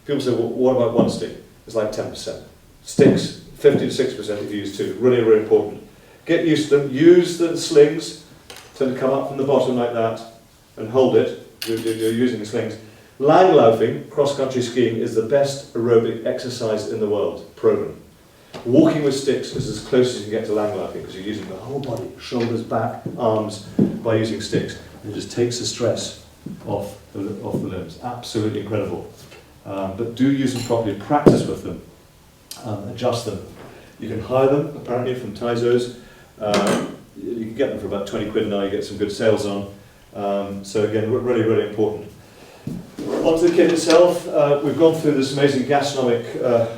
Speaker 2: People say, well, what about one stick? It's like 10%. Sticks, 50 to 60% if you use 2. Really, really important. Get used to them. Use the slings to come up from the bottom like that and hold it. You're using the slings. Langlaufing, cross-country skiing, is the best aerobic exercise in the world, proven. Walking with sticks is as close as you can get to langlaufing, because you're using the whole body, shoulders, back, arms, by using sticks. It just takes the stress off the limbs. Absolutely incredible. But do use them properly, practice with them, adjust them. You can hire them, apparently, from Tizos. You can get them for about 20 quid now, you get some good sales on. So again, really, really important. Onto the kit itself, we've gone through this amazing gastronomic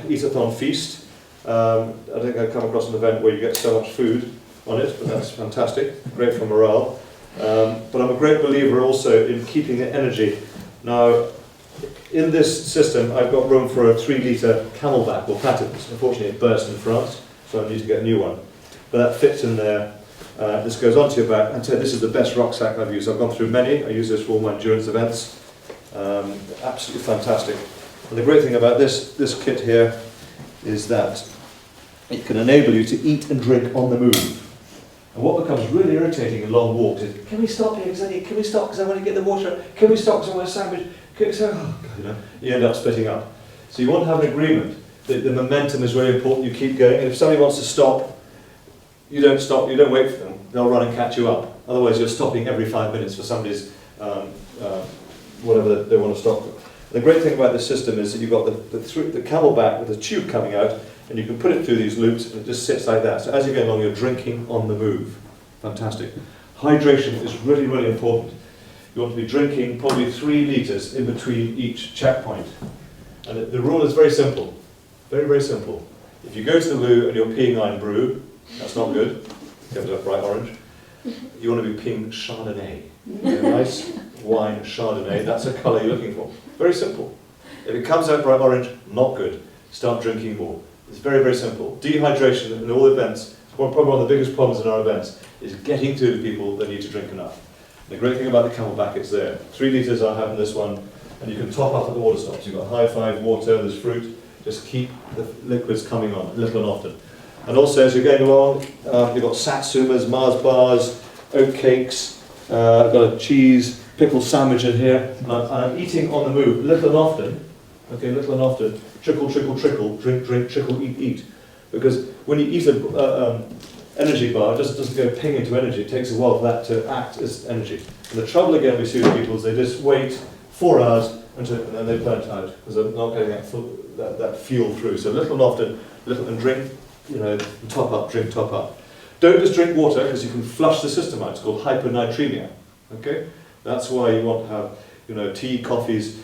Speaker 2: eat-a-thon feast. I think I've come across an event where you get so much food on it, but that's fantastic, great for morale. But I'm a great believer also in keeping the energy. Now, in this system, I've got room for a 3-litre Camelback or Platypus. Unfortunately, it burst in France, so I need to get a new one. But that fits in there. This goes onto your back. And so this is the best rucksack I've used. I've gone through many. I use this for all my endurance events. Absolutely fantastic. And the great thing about this kit here is that it can enable you to eat and drink on the move. And what becomes really irritating in long walks is, can we stop here? Can we stop because I want to get the water? Can we stop because I want a sandwich? You end up splitting up. So you want to have an agreement that the momentum is really important. You keep going. And if somebody wants to stop, you don't stop. You don't wait for them. They'll run and catch you up. Otherwise, you're stopping every 5 minutes for somebody's whatever they want to stop. The great thing about this system is that you've got the Camelback with a tube coming out, and you can put it through these loops, and it just sits like that. So as you go along, you're drinking on the move. Fantastic. Hydration is really, really important. You want to be drinking probably 3 litres in between each checkpoint. And the rule is very simple. Very, very simple. If you go to the loo and you're peeing Iron Brew, that's not good. Comes up bright orange. You want to be peeing Chardonnay. A nice wine Chardonnay, that's a colour you're looking for. Very simple. If it comes out bright orange, not good. Start drinking more. It's very, very simple. Dehydration in all events, probably one of the biggest problems in our events, is getting to the people that need to drink enough. The great thing about the Camelback, it's there. 3 litres I have in this one, and you can top up at the water stops. You've got high five water, there's fruit. Just keep the liquids coming on, little and often. And also, as you're going along, you've got satsumas, Mars bars, oat cakes, I've got a cheese, pickle sandwich in here, and I'm eating on the move, little and often, okay, little and often, trickle, trickle, trickle, drink, drink, trickle, eat, eat. Because when you eat a energy bar, it doesn't go ping into energy, it takes a while for that to act as energy. And the trouble again we see with people is they just wait 4 hours and then they burn out, because they're not getting that fuel through. So little and often, little and drink, top up, drink, top up. Don't just drink water, because you can flush the system out. It's called hyponatremia. Okay, that's why you want to have, tea, coffees,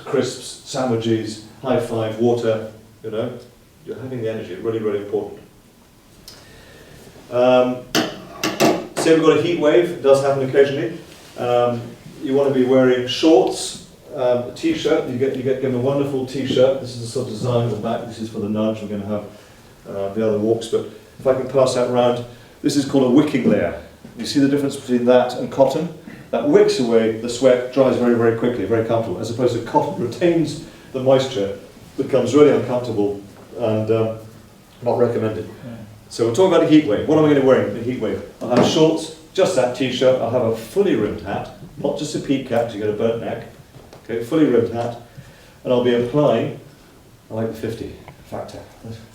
Speaker 2: crisps, sandwiches, high five, water. You're having the energy. Really, really important. Say we've got a heat wave. It does happen occasionally. You want to be wearing shorts, a t-shirt. You get given a wonderful t-shirt. This is the sort of design on the back. This is for the nudge. We're going to have the other walks, but if I can pass that round, this is called a wicking layer. You see the difference between that and cotton? That wicks away the sweat, dries very, very quickly, very comfortable, as opposed to cotton retains the moisture, becomes really uncomfortable and not recommended.
Speaker 1: Yeah.
Speaker 2: So we're talking about a heat wave. What am I going to wear in a heat wave? I'll have shorts, just that t-shirt, I'll have a fully rimmed hat, not just a peak cap because you get a burnt neck, okay, fully rimmed hat, and I'll be applying, I like the 50 factor,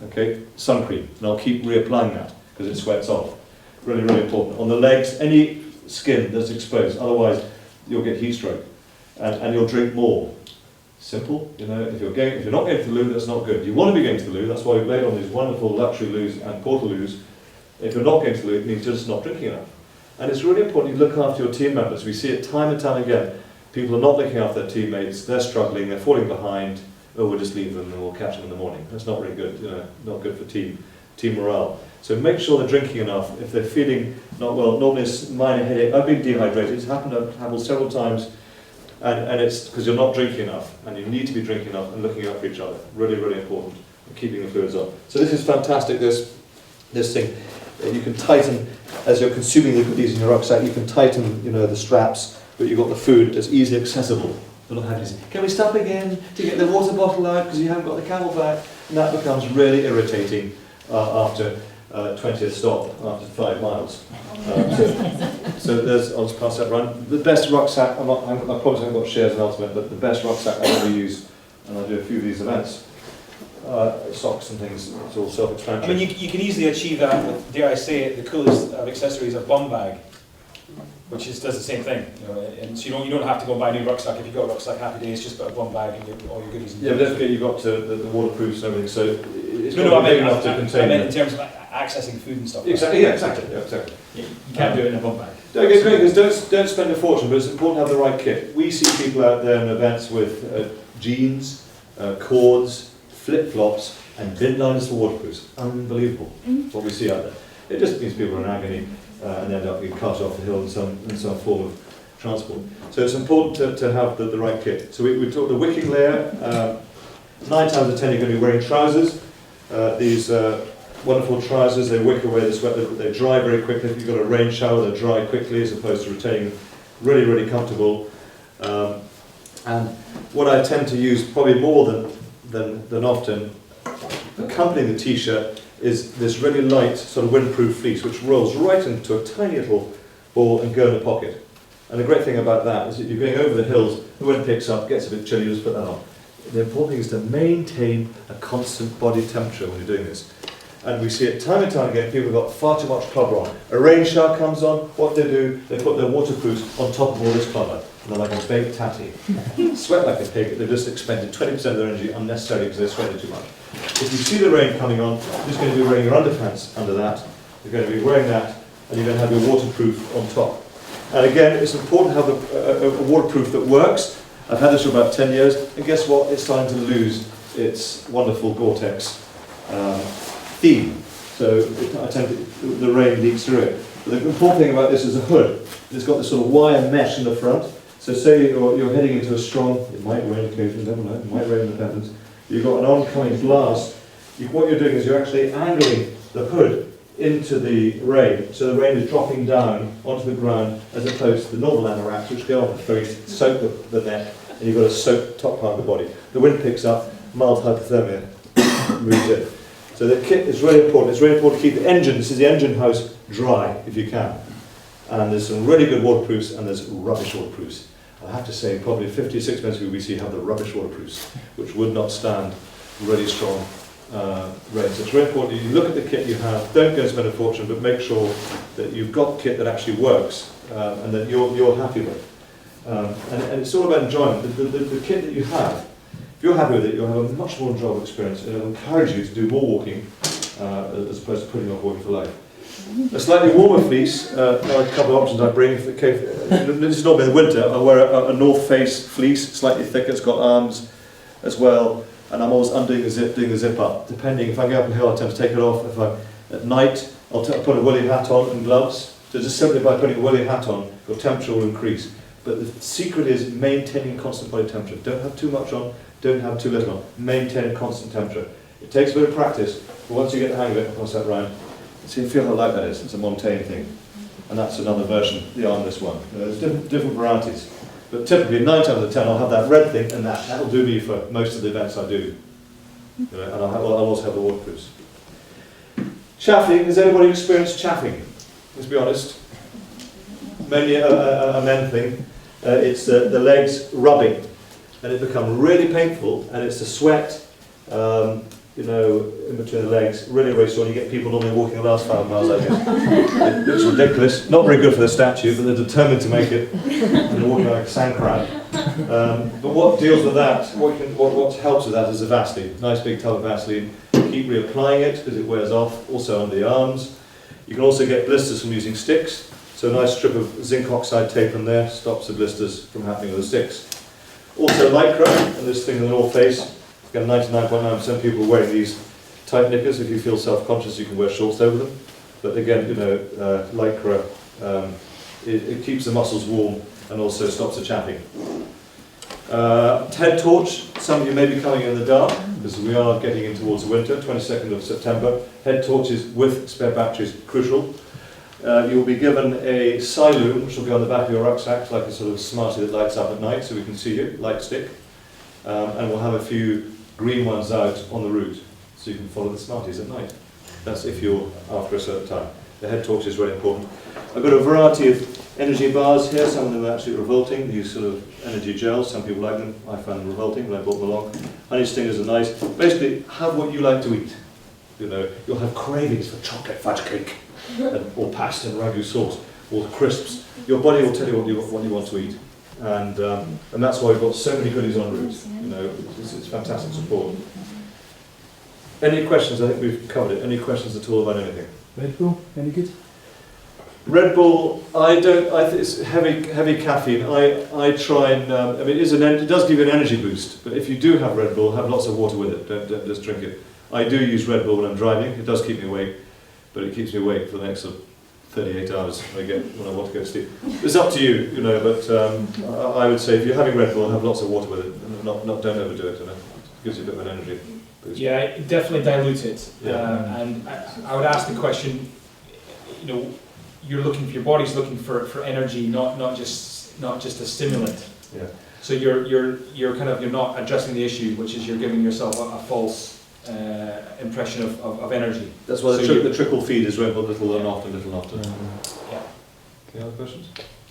Speaker 2: okay, sun cream, and I'll keep reapplying that because it sweats off. Really, really important. On the legs, any skin that's exposed, otherwise you'll get heat stroke, and you'll drink more. Simple, if you're not going to the loo, that's not good. You want to be going to the loo, that's why we've laid on these wonderful luxury loos and portal loos. If you're not going to the loo, it means you're just not drinking enough. And it's really important you look after your team members. We see it time and time again. People are not looking after their teammates, they're struggling, they're falling behind, we'll just leave them and we'll catch them in the morning. That's not really good, not good for team morale. So make sure they're drinking enough. If they're feeling not well, normally it's minor headache. I've been dehydrated, it's happened several times, and it's because you're not drinking enough, and you need to be drinking enough and looking out for each other. Really, really important, and keeping the fluids up. So this is fantastic, this thing. You can tighten, as you're consuming the goodies in your rucksack, you can tighten the straps, but you've got the food as easily accessible. You're not having to say, can we stop again to get the water bottle out because you haven't got the camel back? And that becomes really irritating after 20th stop, after 5 miles. So I'll just pass that around. The best rucksack, I promise I haven't got shares in Ultimate, but the best rucksack I've ever used, and I do a few of these events, socks and things, it's all self-explanatory.
Speaker 1: I mean, you can easily achieve that with, dare I say it, the coolest of accessories, a bum bag, which does the same thing. And so you don't have to go and buy a new rucksack. If you've got a rucksack, happy days, just put a bum bag and all your goodies.
Speaker 2: Yeah, but don't forget you've got the waterproofs and everything, so it's
Speaker 1: I meant in
Speaker 2: contain.
Speaker 1: terms of accessing food and stuff.
Speaker 2: Exactly, yeah, exactly.
Speaker 1: You can't do it in a bum bag.
Speaker 2: Okay, great, because don't spend a fortune, but it's important to have the right kit. We see people out there in events with jeans, cords, flip-flops, and bin liners for waterproofs. Unbelievable what we see out there. It just means people are in agony and end up being cut off the hill in some form of transport. So it's important to have the right kit. So we talked the wicking layer. 9 times out of 10 you're going to be wearing trousers. These wonderful trousers, they wick away the sweat, they dry very quickly. If you've got a rain shower, they dry quickly as opposed to retaining. Really, really comfortable. And what I tend to use probably more than often, accompanying the t-shirt, is this really light sort of windproof fleece which rolls right into a tiny little ball and go in the pocket. And the great thing about that is that you're going over the hills, the wind picks up, gets a bit chilly, you just put that on. The important thing is to maintain a constant body temperature when you're doing this. And we see it time and time again, people have got far too much clubber on. A rain shower comes on, what they do, they put their waterproofs on top of all this clubber. And they're like a baked tatty. Sweat like a pig, they've just expended 20% of their energy unnecessarily because they sweated too much. If you see the rain coming on, you're just going to be wearing your underpants under that, you're going to be wearing that, and you're going to have your waterproof on top. And again, it's important to have a waterproof that works. I've had this for about 10 years, and guess what? It's starting to lose its wonderful Gore-Tex theme. So the rain leaks through it. But the important thing about this is a hood. It's got this sort of wire mesh in the front. So say you're heading into a strong, it might rain occasionally, never know, it might rain in the Pentlands. You've got an oncoming blast. What you're doing is you're actually angling the hood into the rain, so the rain is dropping down onto the ground as opposed to the normal anoraks which go on the face, soak the neck, and you've got to soak the top part of the body. The wind picks up, mild hypothermia moves in. So the kit is really important. It's really important to keep the engine, this is the engine house, dry if you can. And there's some really good waterproofs and there's rubbish waterproofs. I have to say, probably 50 or 60% of we see have the rubbish waterproofs, which would not stand really strong rain. So it's very important you look at the kit you have, don't go and spend a fortune, but make sure that you've got kit that actually works and that you're happy with. And it's all about enjoyment. The kit that you have, if you're happy with it, you'll have a much more enjoyable experience and it'll encourage you to do more walking as opposed to putting off walking for life. A slightly warmer fleece, there are a couple of options I bring. This is normally in the winter. I wear a North Face fleece, slightly thicker, it's got arms as well, and I'm always undoing the zip, doing the zip up. Depending, if I go up a hill, I tend to take it off. If I'm at night, I'll put a woolly hat on and gloves. So just simply by putting a woolly hat on, your temperature will increase. But the secret is maintaining constant body temperature. Don't have too much on, don't have too little on. Maintain a constant temperature. It takes a bit of practice, but once you get the hang of it, across that round, see, feel how light that is. It's a Montaigne thing. And that's another version, the armless one. There's different varieties. But typically, 9 times out of 10, I'll have that red thing, and that'll do me for most of the events I do. And I'll also have the waterproofs. Chaffing, has anybody experienced chaffing? Let's be honest. Mainly a men thing. It's the legs rubbing, and it becomes really painful, and it's the sweat, in between the legs, really sore. You get people normally walking the last 5 miles like this. It looks ridiculous, not very good for the statue, but they're determined to make it, and they're walking like a sand crab. But what deals with that, what helps with that is the Vaseline. Nice big tub of Vaseline. Keep reapplying it because it wears off, also under the arms. You can also get blisters from using sticks. So a nice strip of zinc oxide tape on there stops the blisters from happening with the sticks. Also lycra, and this thing in the North Face. Again, 99.9% people are wearing these tight knickers. If you feel self-conscious, you can wear shorts over them. But again, lycra, it keeps the muscles warm and also stops the chapping. Head torch, some of you may be coming in the dark, because we are getting in towards the winter, 22nd of September. Head torches with spare batteries, crucial. You'll be given a siloon, which will be on the back of your rucksack, like a sort of smartie that lights up at night, so we can see you, light stick. And we'll have a few green ones out on the route, so you can follow the smarties at night. That's if you're after a certain time. The head torch is really important. I've got a variety of energy bars here. Some of them are absolutely revolting, these sort of energy gels. Some people like them. I find them revolting when I brought them along. Honey stingers are nice. Basically, have what you like to eat. You'll have cravings for chocolate fudge cake, or pasta and ragu sauce, or crisps. Your body will tell you what you want to eat. And that's why we've got so many goodies en route. It's fantastic support. Any questions? I think we've covered it. Any questions at all about anything?
Speaker 10: Red Bull, any good?
Speaker 2: Red Bull, I think it's heavy caffeine. I try and it does give you an energy boost. But if you do have Red Bull, have lots of water with it. Don't just drink it. I do use Red Bull when I'm driving. It does keep me awake, but it keeps me awake for the next 38 hours when I want to go to sleep. It's up to you, but I would say if you're having Red Bull, have lots of water with it, and don't overdo it, It gives you a bit of an energy boost.
Speaker 1: Yeah, definitely dilute it.
Speaker 2: Yeah.
Speaker 1: And I would ask the question, your body's looking for energy, not just a stimulant.
Speaker 2: Yeah.
Speaker 1: So you're not addressing the issue, which is you're giving yourself a false impression of energy.
Speaker 2: That's why the trickle feed is Red Bull little and often, little and often.
Speaker 1: Yeah.
Speaker 2: Any other questions?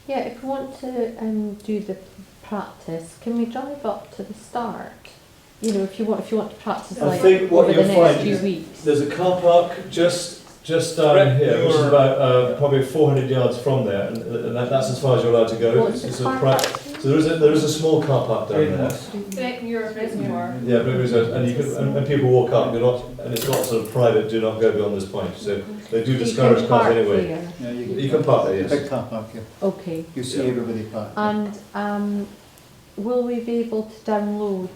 Speaker 11: Yeah, if we want to do the practice, can we drive up to the start? If you want to practice
Speaker 2: I think what
Speaker 11: over the
Speaker 2: you'll
Speaker 11: next
Speaker 2: find
Speaker 11: few
Speaker 2: is
Speaker 11: weeks.
Speaker 2: there's a car park just down here, which is about probably 400 yards from there, and that's as far as you're allowed to go.
Speaker 11: What's
Speaker 2: It's
Speaker 11: the
Speaker 2: a
Speaker 11: car
Speaker 2: so there is a small car park down there.
Speaker 3: Breckenmure, Breckenmure.
Speaker 2: Yeah, and people walk up. And it's not sort of private. Do not go beyond this point. So they do discourage cars anyway.
Speaker 11: Here.
Speaker 10: Yeah,
Speaker 2: You can park there, yes.
Speaker 10: Big car park, yeah.
Speaker 11: Okay.
Speaker 10: You see everybody park.
Speaker 11: And will we be able to download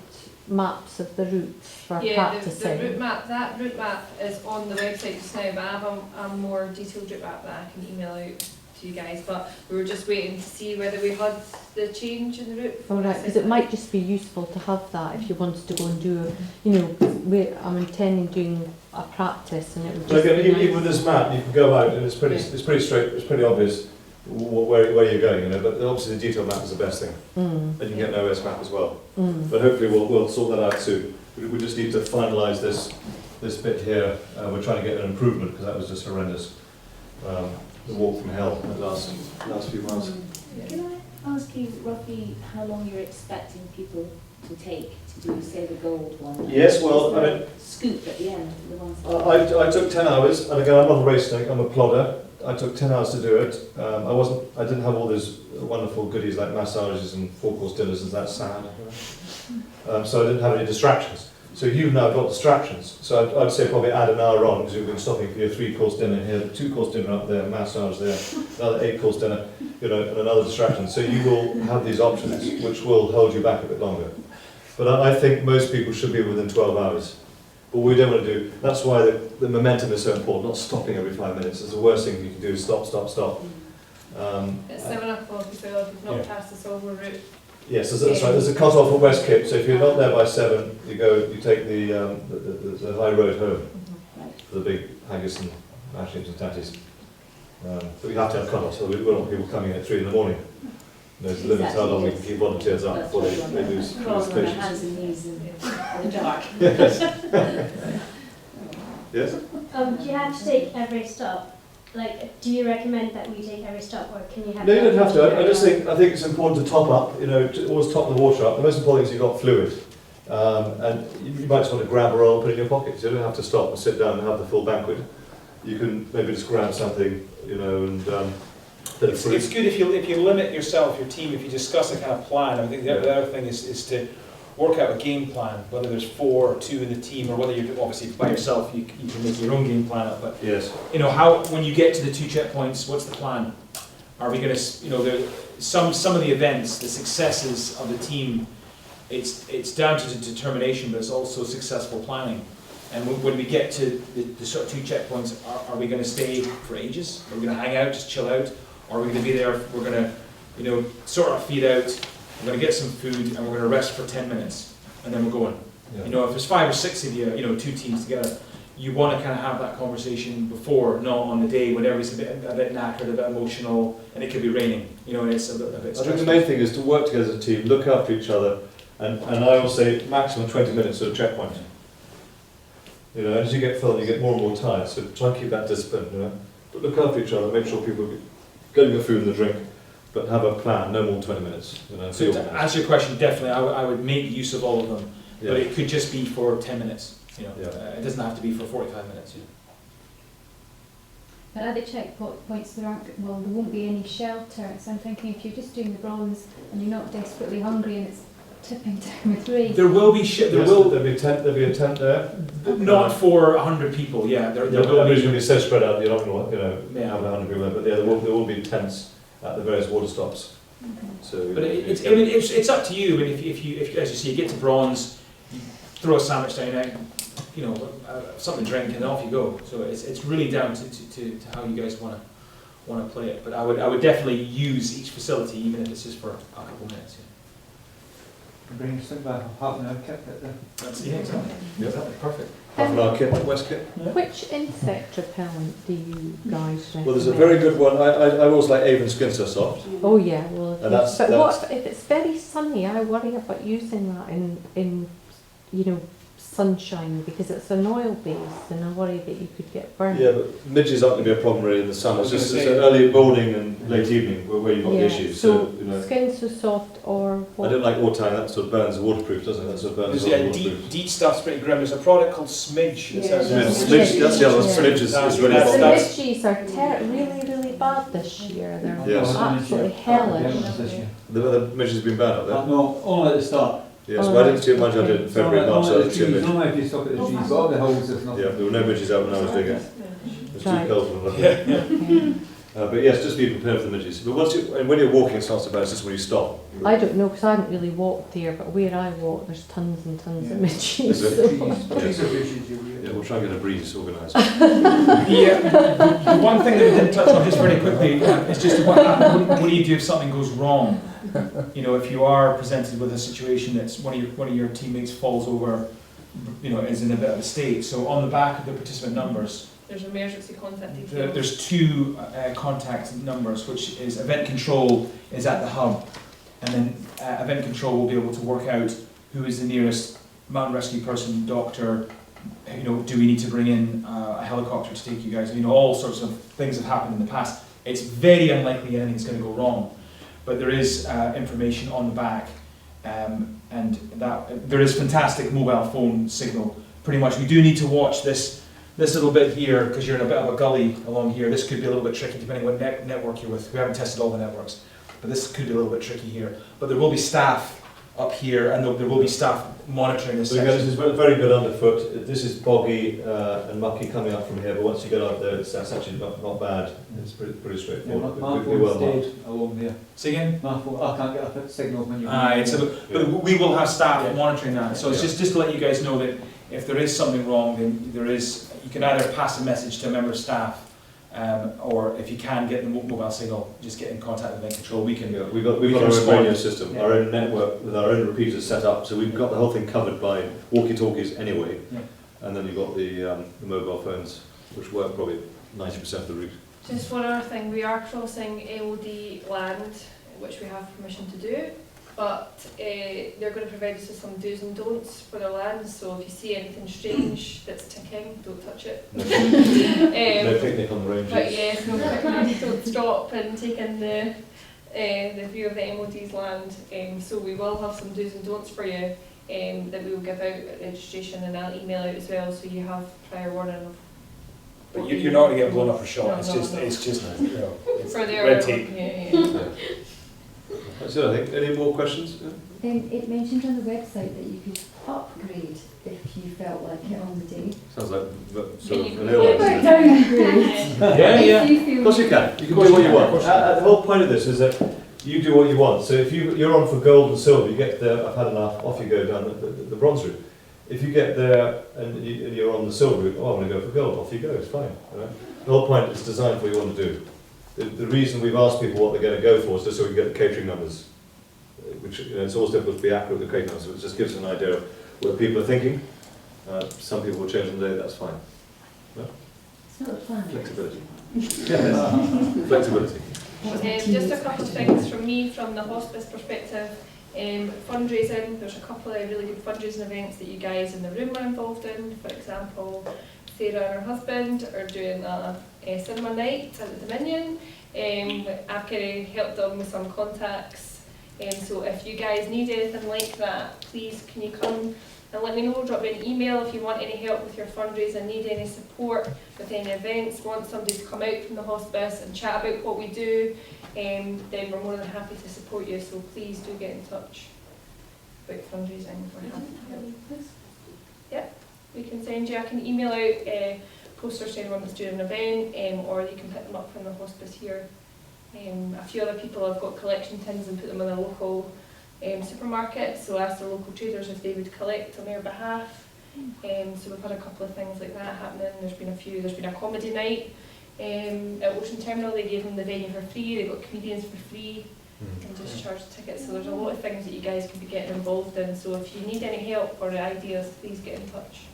Speaker 11: maps of the routes for
Speaker 3: Yeah,
Speaker 11: practicing?
Speaker 3: the route map, that route map is on the website just now, but I have a more detailed route map that I can email out to you guys, but we were just waiting to see whether we had the change in the route.
Speaker 11: All right, because it might just be useful to have that if you wanted to go and do, I'm intending doing a practice, and it would just
Speaker 2: Again,
Speaker 11: be nice.
Speaker 2: even with this map, you can go out and it's pretty straight. It's pretty obvious where you're going, But obviously the detailed map is the best thing, and you can get an OS map as well. But hopefully we'll sort that out soon. We just need to finalise this this bit here, we're trying to get an improvement because that was just horrendous. The walk from hell the last few months.
Speaker 12: Can I ask you roughly how long you're expecting people to take to do, say, the gold one?
Speaker 2: Yes, well, I mean,
Speaker 12: scoop at the end, the ones.
Speaker 2: I took 10 hours, and again, I'm not a race snake, I'm a plodder. I took 10 hours to do it. I didn't have all those wonderful goodies like massages and 4-course dinners, and that's sad. So I didn't have any distractions. So you've now got distractions. So I'd say probably add an hour on, because you've been stopping for your 3-course dinner here, 2-course dinner up there, massage there, another 8-course dinner, and another distraction. So you will have these options, which will hold you back a bit longer. But I think most people should be within 12 hours. But we don't want to do, that's why the momentum is so important, not stopping every 5 minutes. It's the worst thing you can do is stop, stop, stop.
Speaker 3: At 7 o'clock, you say, if you've not passed the silver route.
Speaker 2: Yes, that's right. There's a cut-off at West Kip, so if you're not there by 7, you take the high road home for the big haggis and mash and tatties. But you have to have cut-off, so we don't want people coming in at 3 in the morning. There's limits how long we can keep volunteers up before they lose patience.
Speaker 12: Hands and knees in the dark.
Speaker 2: Yes. Yes?
Speaker 13: Do you have to take every stop? Like, do you recommend that we take every stop, or can you have?
Speaker 2: No, you don't have to. I think it's important to top up. To always top the water up. The most important thing is you've got fluid, and you might just want to grab a roll and put it in your pocket. So you don't have to stop and sit down and have the full banquet. You can maybe just grab something, and.
Speaker 1: It's good if you limit yourself, your team, if you discuss a kind of plan. I think the other thing is to work out a game plan, whether there's 4 or 2 in the team, or whether you're obviously by yourself, you can make your own game plan up. But
Speaker 2: yes,
Speaker 1: how when you get to the 2 checkpoints, what's the plan? Are we going to, some of the events, the successes of the team, it's down to the determination, but it's also successful planning. And when we get to the sort of 2 checkpoints, are we going to stay for ages? Are we going to hang out, just chill out? Or are we going to be there, we're going to, sort our feet out, we're going to get some food, and we're going to rest for 10 minutes, and then we're going.
Speaker 2: Yeah.
Speaker 1: If there's 5 or 6 of you, 2 teams together, you want to kind of have that conversation before, not on the day when everybody's a bit knackered, a bit emotional, and it could be raining, and it's a bit stressful.
Speaker 2: I think the main thing is to work together as a team, look after each other, and I will say maximum 20 minutes at a checkpoint. As you get further, you get more and more tired, so try and keep that discipline, But look after each other, make sure people are getting the food and the drink, but have a plan, no more than 20 minutes.
Speaker 1: So to answer your question, definitely, I would make use of all of them, but it could just be for 10 minutes. It doesn't have to be for 45 minutes.
Speaker 6: But at the checkpoints, there won't be any shelter. So I'm thinking if you're just doing the bronze and you're not desperately hungry and it's tipping down with rain.
Speaker 2: There will be there'll be a tent there.
Speaker 1: Not for 100 people. Yeah, there will be.
Speaker 2: It's going to be so spread out. You're not going to have 100 people there, but there will be tents at the various water stops.
Speaker 6: Okay.
Speaker 2: So,
Speaker 1: but it's up to you. I mean, if you as you see, you get to bronze, you throw a sandwich down there, something to drink, and off you go. So it's really down to how you guys want to play it. But I would definitely use each facility, even if it's just for a couple of minutes.
Speaker 8: Bring your stick back, half an hour kit there.
Speaker 1: That's exactly. Yeah, perfect.
Speaker 2: Half an hour kit, West Kit.
Speaker 11: Which insect repellent do you guys recommend?
Speaker 2: Well, there's a very good one. I always like Avon Skin So Soft.
Speaker 11: Oh yeah, well.
Speaker 2: And that's
Speaker 11: what if it's very sunny? I worry about using that in sunshine, because it's an oil base, and I worry that you could get burned.
Speaker 2: Yeah, but midges aren't going to be a problem really in the sun. It's just early morning and late evening where you've got the issues.
Speaker 11: So Skin So Soft or what?
Speaker 2: I don't like Ortang. That sort of burns waterproof, doesn't it? That sort of burns waterproof.
Speaker 1: Deet stuff's pretty grim. There's a product called Smidge.
Speaker 2: Smidge, that's the other one. Smidge is really
Speaker 11: The
Speaker 2: bad.
Speaker 11: midges are really bad this year. They're absolutely hellish.
Speaker 2: The midges have been bad up there.
Speaker 8: No, only at the start.
Speaker 2: Yes, well, I didn't see much I did in February, March, I didn't see a midge.
Speaker 8: Normally if you stop at the trees, but all the holes, if nothing.
Speaker 2: Yeah, there were no midges out when I was doing it. It was too
Speaker 11: Right.
Speaker 2: cold for them. But yes, just be prepared for the midges. But when you're walking, it's not so bad, it's just when you stop.
Speaker 11: I don't know, because I haven't really walked there, but where I walk, there's tons and tons of midges.
Speaker 2: Yeah, we'll try and get a breeze organised.
Speaker 1: The one thing that we didn't touch on just very quickly is just what do you do if something goes wrong? If you are presented with a situation that's one of your teammates falls over, is in a bit of a state. So on the back of the participant numbers,
Speaker 3: there's emergency contact details.
Speaker 1: There's 2 contact numbers, which is event control is at the hub, and then event control will be able to work out who is the nearest mountain rescue person, doctor, you know, do we need to bring in a helicopter to take you guys? You know, all sorts of things have happened in the past. It's very unlikely anything's going to go wrong, but there is information on the back, and that there is fantastic mobile phone signal. Pretty much, we do need to watch this little bit here because you're in a bit of a gully along here. This could be a little bit tricky depending on what network you're with. We haven't tested all the networks, but this could be a little bit tricky here. But there will be staff up here, and there will be staff monitoring this
Speaker 2: So
Speaker 1: section.
Speaker 2: again, this is very good underfoot. This is boggy and mucky coming up from here, but once you get up there, that's actually not bad. It's pretty straightforward.
Speaker 8: My
Speaker 2: We'll be well
Speaker 8: phone
Speaker 2: marked.
Speaker 8: stayed along there.
Speaker 1: Say again?
Speaker 8: My phone, I can't get a signal when you're...
Speaker 1: But we will have staff monitoring that. So it's just to let you guys know that if there is something wrong, then you can either pass a message to a member of staff, or if you can get the mobile signal, just get in contact with Link Control. We've got
Speaker 2: our own radio system, our own network with our own repeaters set up, so we've got the whole thing covered by walkie-talkies anyway.
Speaker 1: Yeah.
Speaker 2: And then you've got the mobile phones, which work probably 90% of the route.
Speaker 3: Just one other thing, we are crossing AOD land, which we have permission to do, but they're going to provide us with some do's and don'ts for their land, so if you see anything strange that's ticking, don't touch it.
Speaker 2: No picnic on the ranges.
Speaker 3: But yes, no picnic, don't stop and take in the view of the MOD's land. So we will have some do's and don'ts for you that we will give out at registration, and I'll email out as well, so you have prior warning of.
Speaker 1: But you're not going to get blown up or shot.
Speaker 3: No,
Speaker 1: it's
Speaker 3: no,
Speaker 1: just,
Speaker 3: no.
Speaker 1: it's just, you know, it's
Speaker 3: For their
Speaker 1: red tape.
Speaker 3: Yeah.
Speaker 2: That's it, I think. Any more questions?
Speaker 6: It mentioned on the website that you could upgrade if you felt like it on the day.
Speaker 2: Sounds like sort of
Speaker 3: Can
Speaker 2: an
Speaker 3: you
Speaker 2: airline.
Speaker 6: Downgrade.
Speaker 1: Yeah.
Speaker 6: If you feel
Speaker 2: Of course you can. You can do what you want. The whole point of this is that you do what you want. So if you're on for gold and silver, you get there, I've had enough, off you go down the bronze route. If you get there and you're on the silver route, oh, I want to go for gold, off you go, it's fine. Right? The whole point is design for what you want to do. The reason we've asked people what they're going to go for is just so we can get the catering numbers, which it's always difficult to be accurate with the catering numbers, so it just gives an idea of what people are thinking. Some people will change on the day, that's fine. No?
Speaker 6: It's not a plan.
Speaker 2: Flexibility. Flexibility.
Speaker 3: Just a couple of things from me from the hospice perspective. Fundraising, there's a couple of really good fundraising events that you guys in the room are involved in. For example, Sarah and her husband are doing a cinema night at the Dominion. I've kind of helped them with some contacts. So if you guys need anything like that, please can you come and let me know, drop me an email if you want any help with your fundraising, need any support with any events, want somebody to come out from the hospice and chat about what we do, then we're more than happy to support you, so please do get in touch about fundraising. We're happy to help. Yeah, we can send you, I can email out posters to anyone that's doing an event, or you can pick them up from the hospice here. A few other people have got collection tins and put them in a local supermarket, so ask the local traders if they would collect on their behalf. So we've had a couple of things like that happening. There's been a comedy night at Ocean Terminal. They gave them the venue for free, they got comedians for free and just charged tickets. So there's a lot of things that you guys can be getting involved in. So if you need any help or ideas, please get in touch.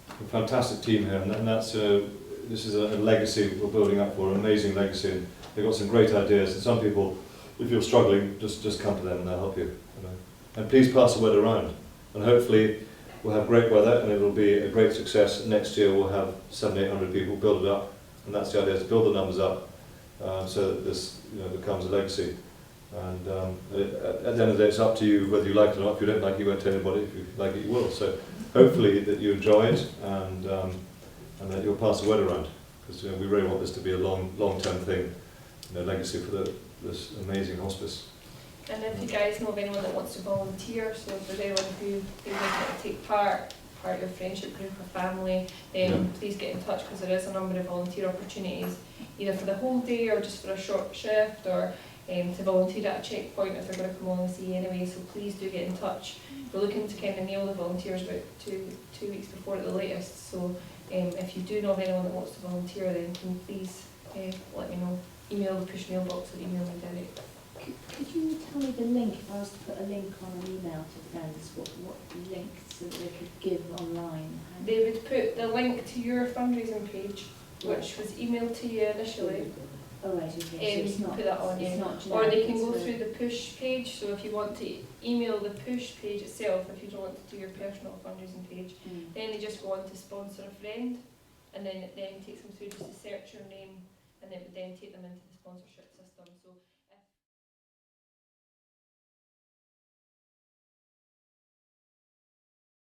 Speaker 2: A fantastic team here, and that's this is a legacy we're building up for, an amazing legacy, and they've got some great ideas. And some people, if you're struggling, just come to them and they'll help you. And please pass the word around, and hopefully we'll have great weather and it'll be a great success. Next year we'll have 700-800 people, build it up, and that's the idea, to build the numbers up so that this becomes a legacy. And at the end of the day, it's up to you whether you like it or not. If you don't like it, you won't tell anybody. If you like it, you will. So hopefully that you enjoy it and that you'll pass the word around, because we really want this to be a long-term thing, legacy for this amazing hospice.
Speaker 3: And if you guys know of anyone that wants to volunteer, so if there's anyone who wants to take part of your friendship group or family, then please get in touch, because there is a number of volunteer opportunities, either for the whole day or just for a short shift, or to volunteer at a checkpoint if they're going to come along and see you anyway. So please do get in touch. We're looking to kind of nail the volunteers about two weeks before at the latest. So if you do know of anyone that wants to volunteer, then can you please let me know. Email the push mailbox or email me direct.
Speaker 12: Could you tell me the link, if I was to put a link on an email to friends, what link so that they could give online?
Speaker 3: They would put the link to your fundraising page, which was emailed to you initially,
Speaker 12: Oh, right, okay, so it's
Speaker 3: you
Speaker 12: not,
Speaker 3: put that on,
Speaker 12: it's
Speaker 3: yeah.
Speaker 12: not
Speaker 3: Or they
Speaker 12: generic,
Speaker 3: can go
Speaker 12: it's
Speaker 3: through the push page, so if you want to email the push page itself, if you don't want to do your personal fundraising page, then they just go on to sponsor a friend, and then it then takes them through just to search your name, and it would then take them into the sponsorship system. So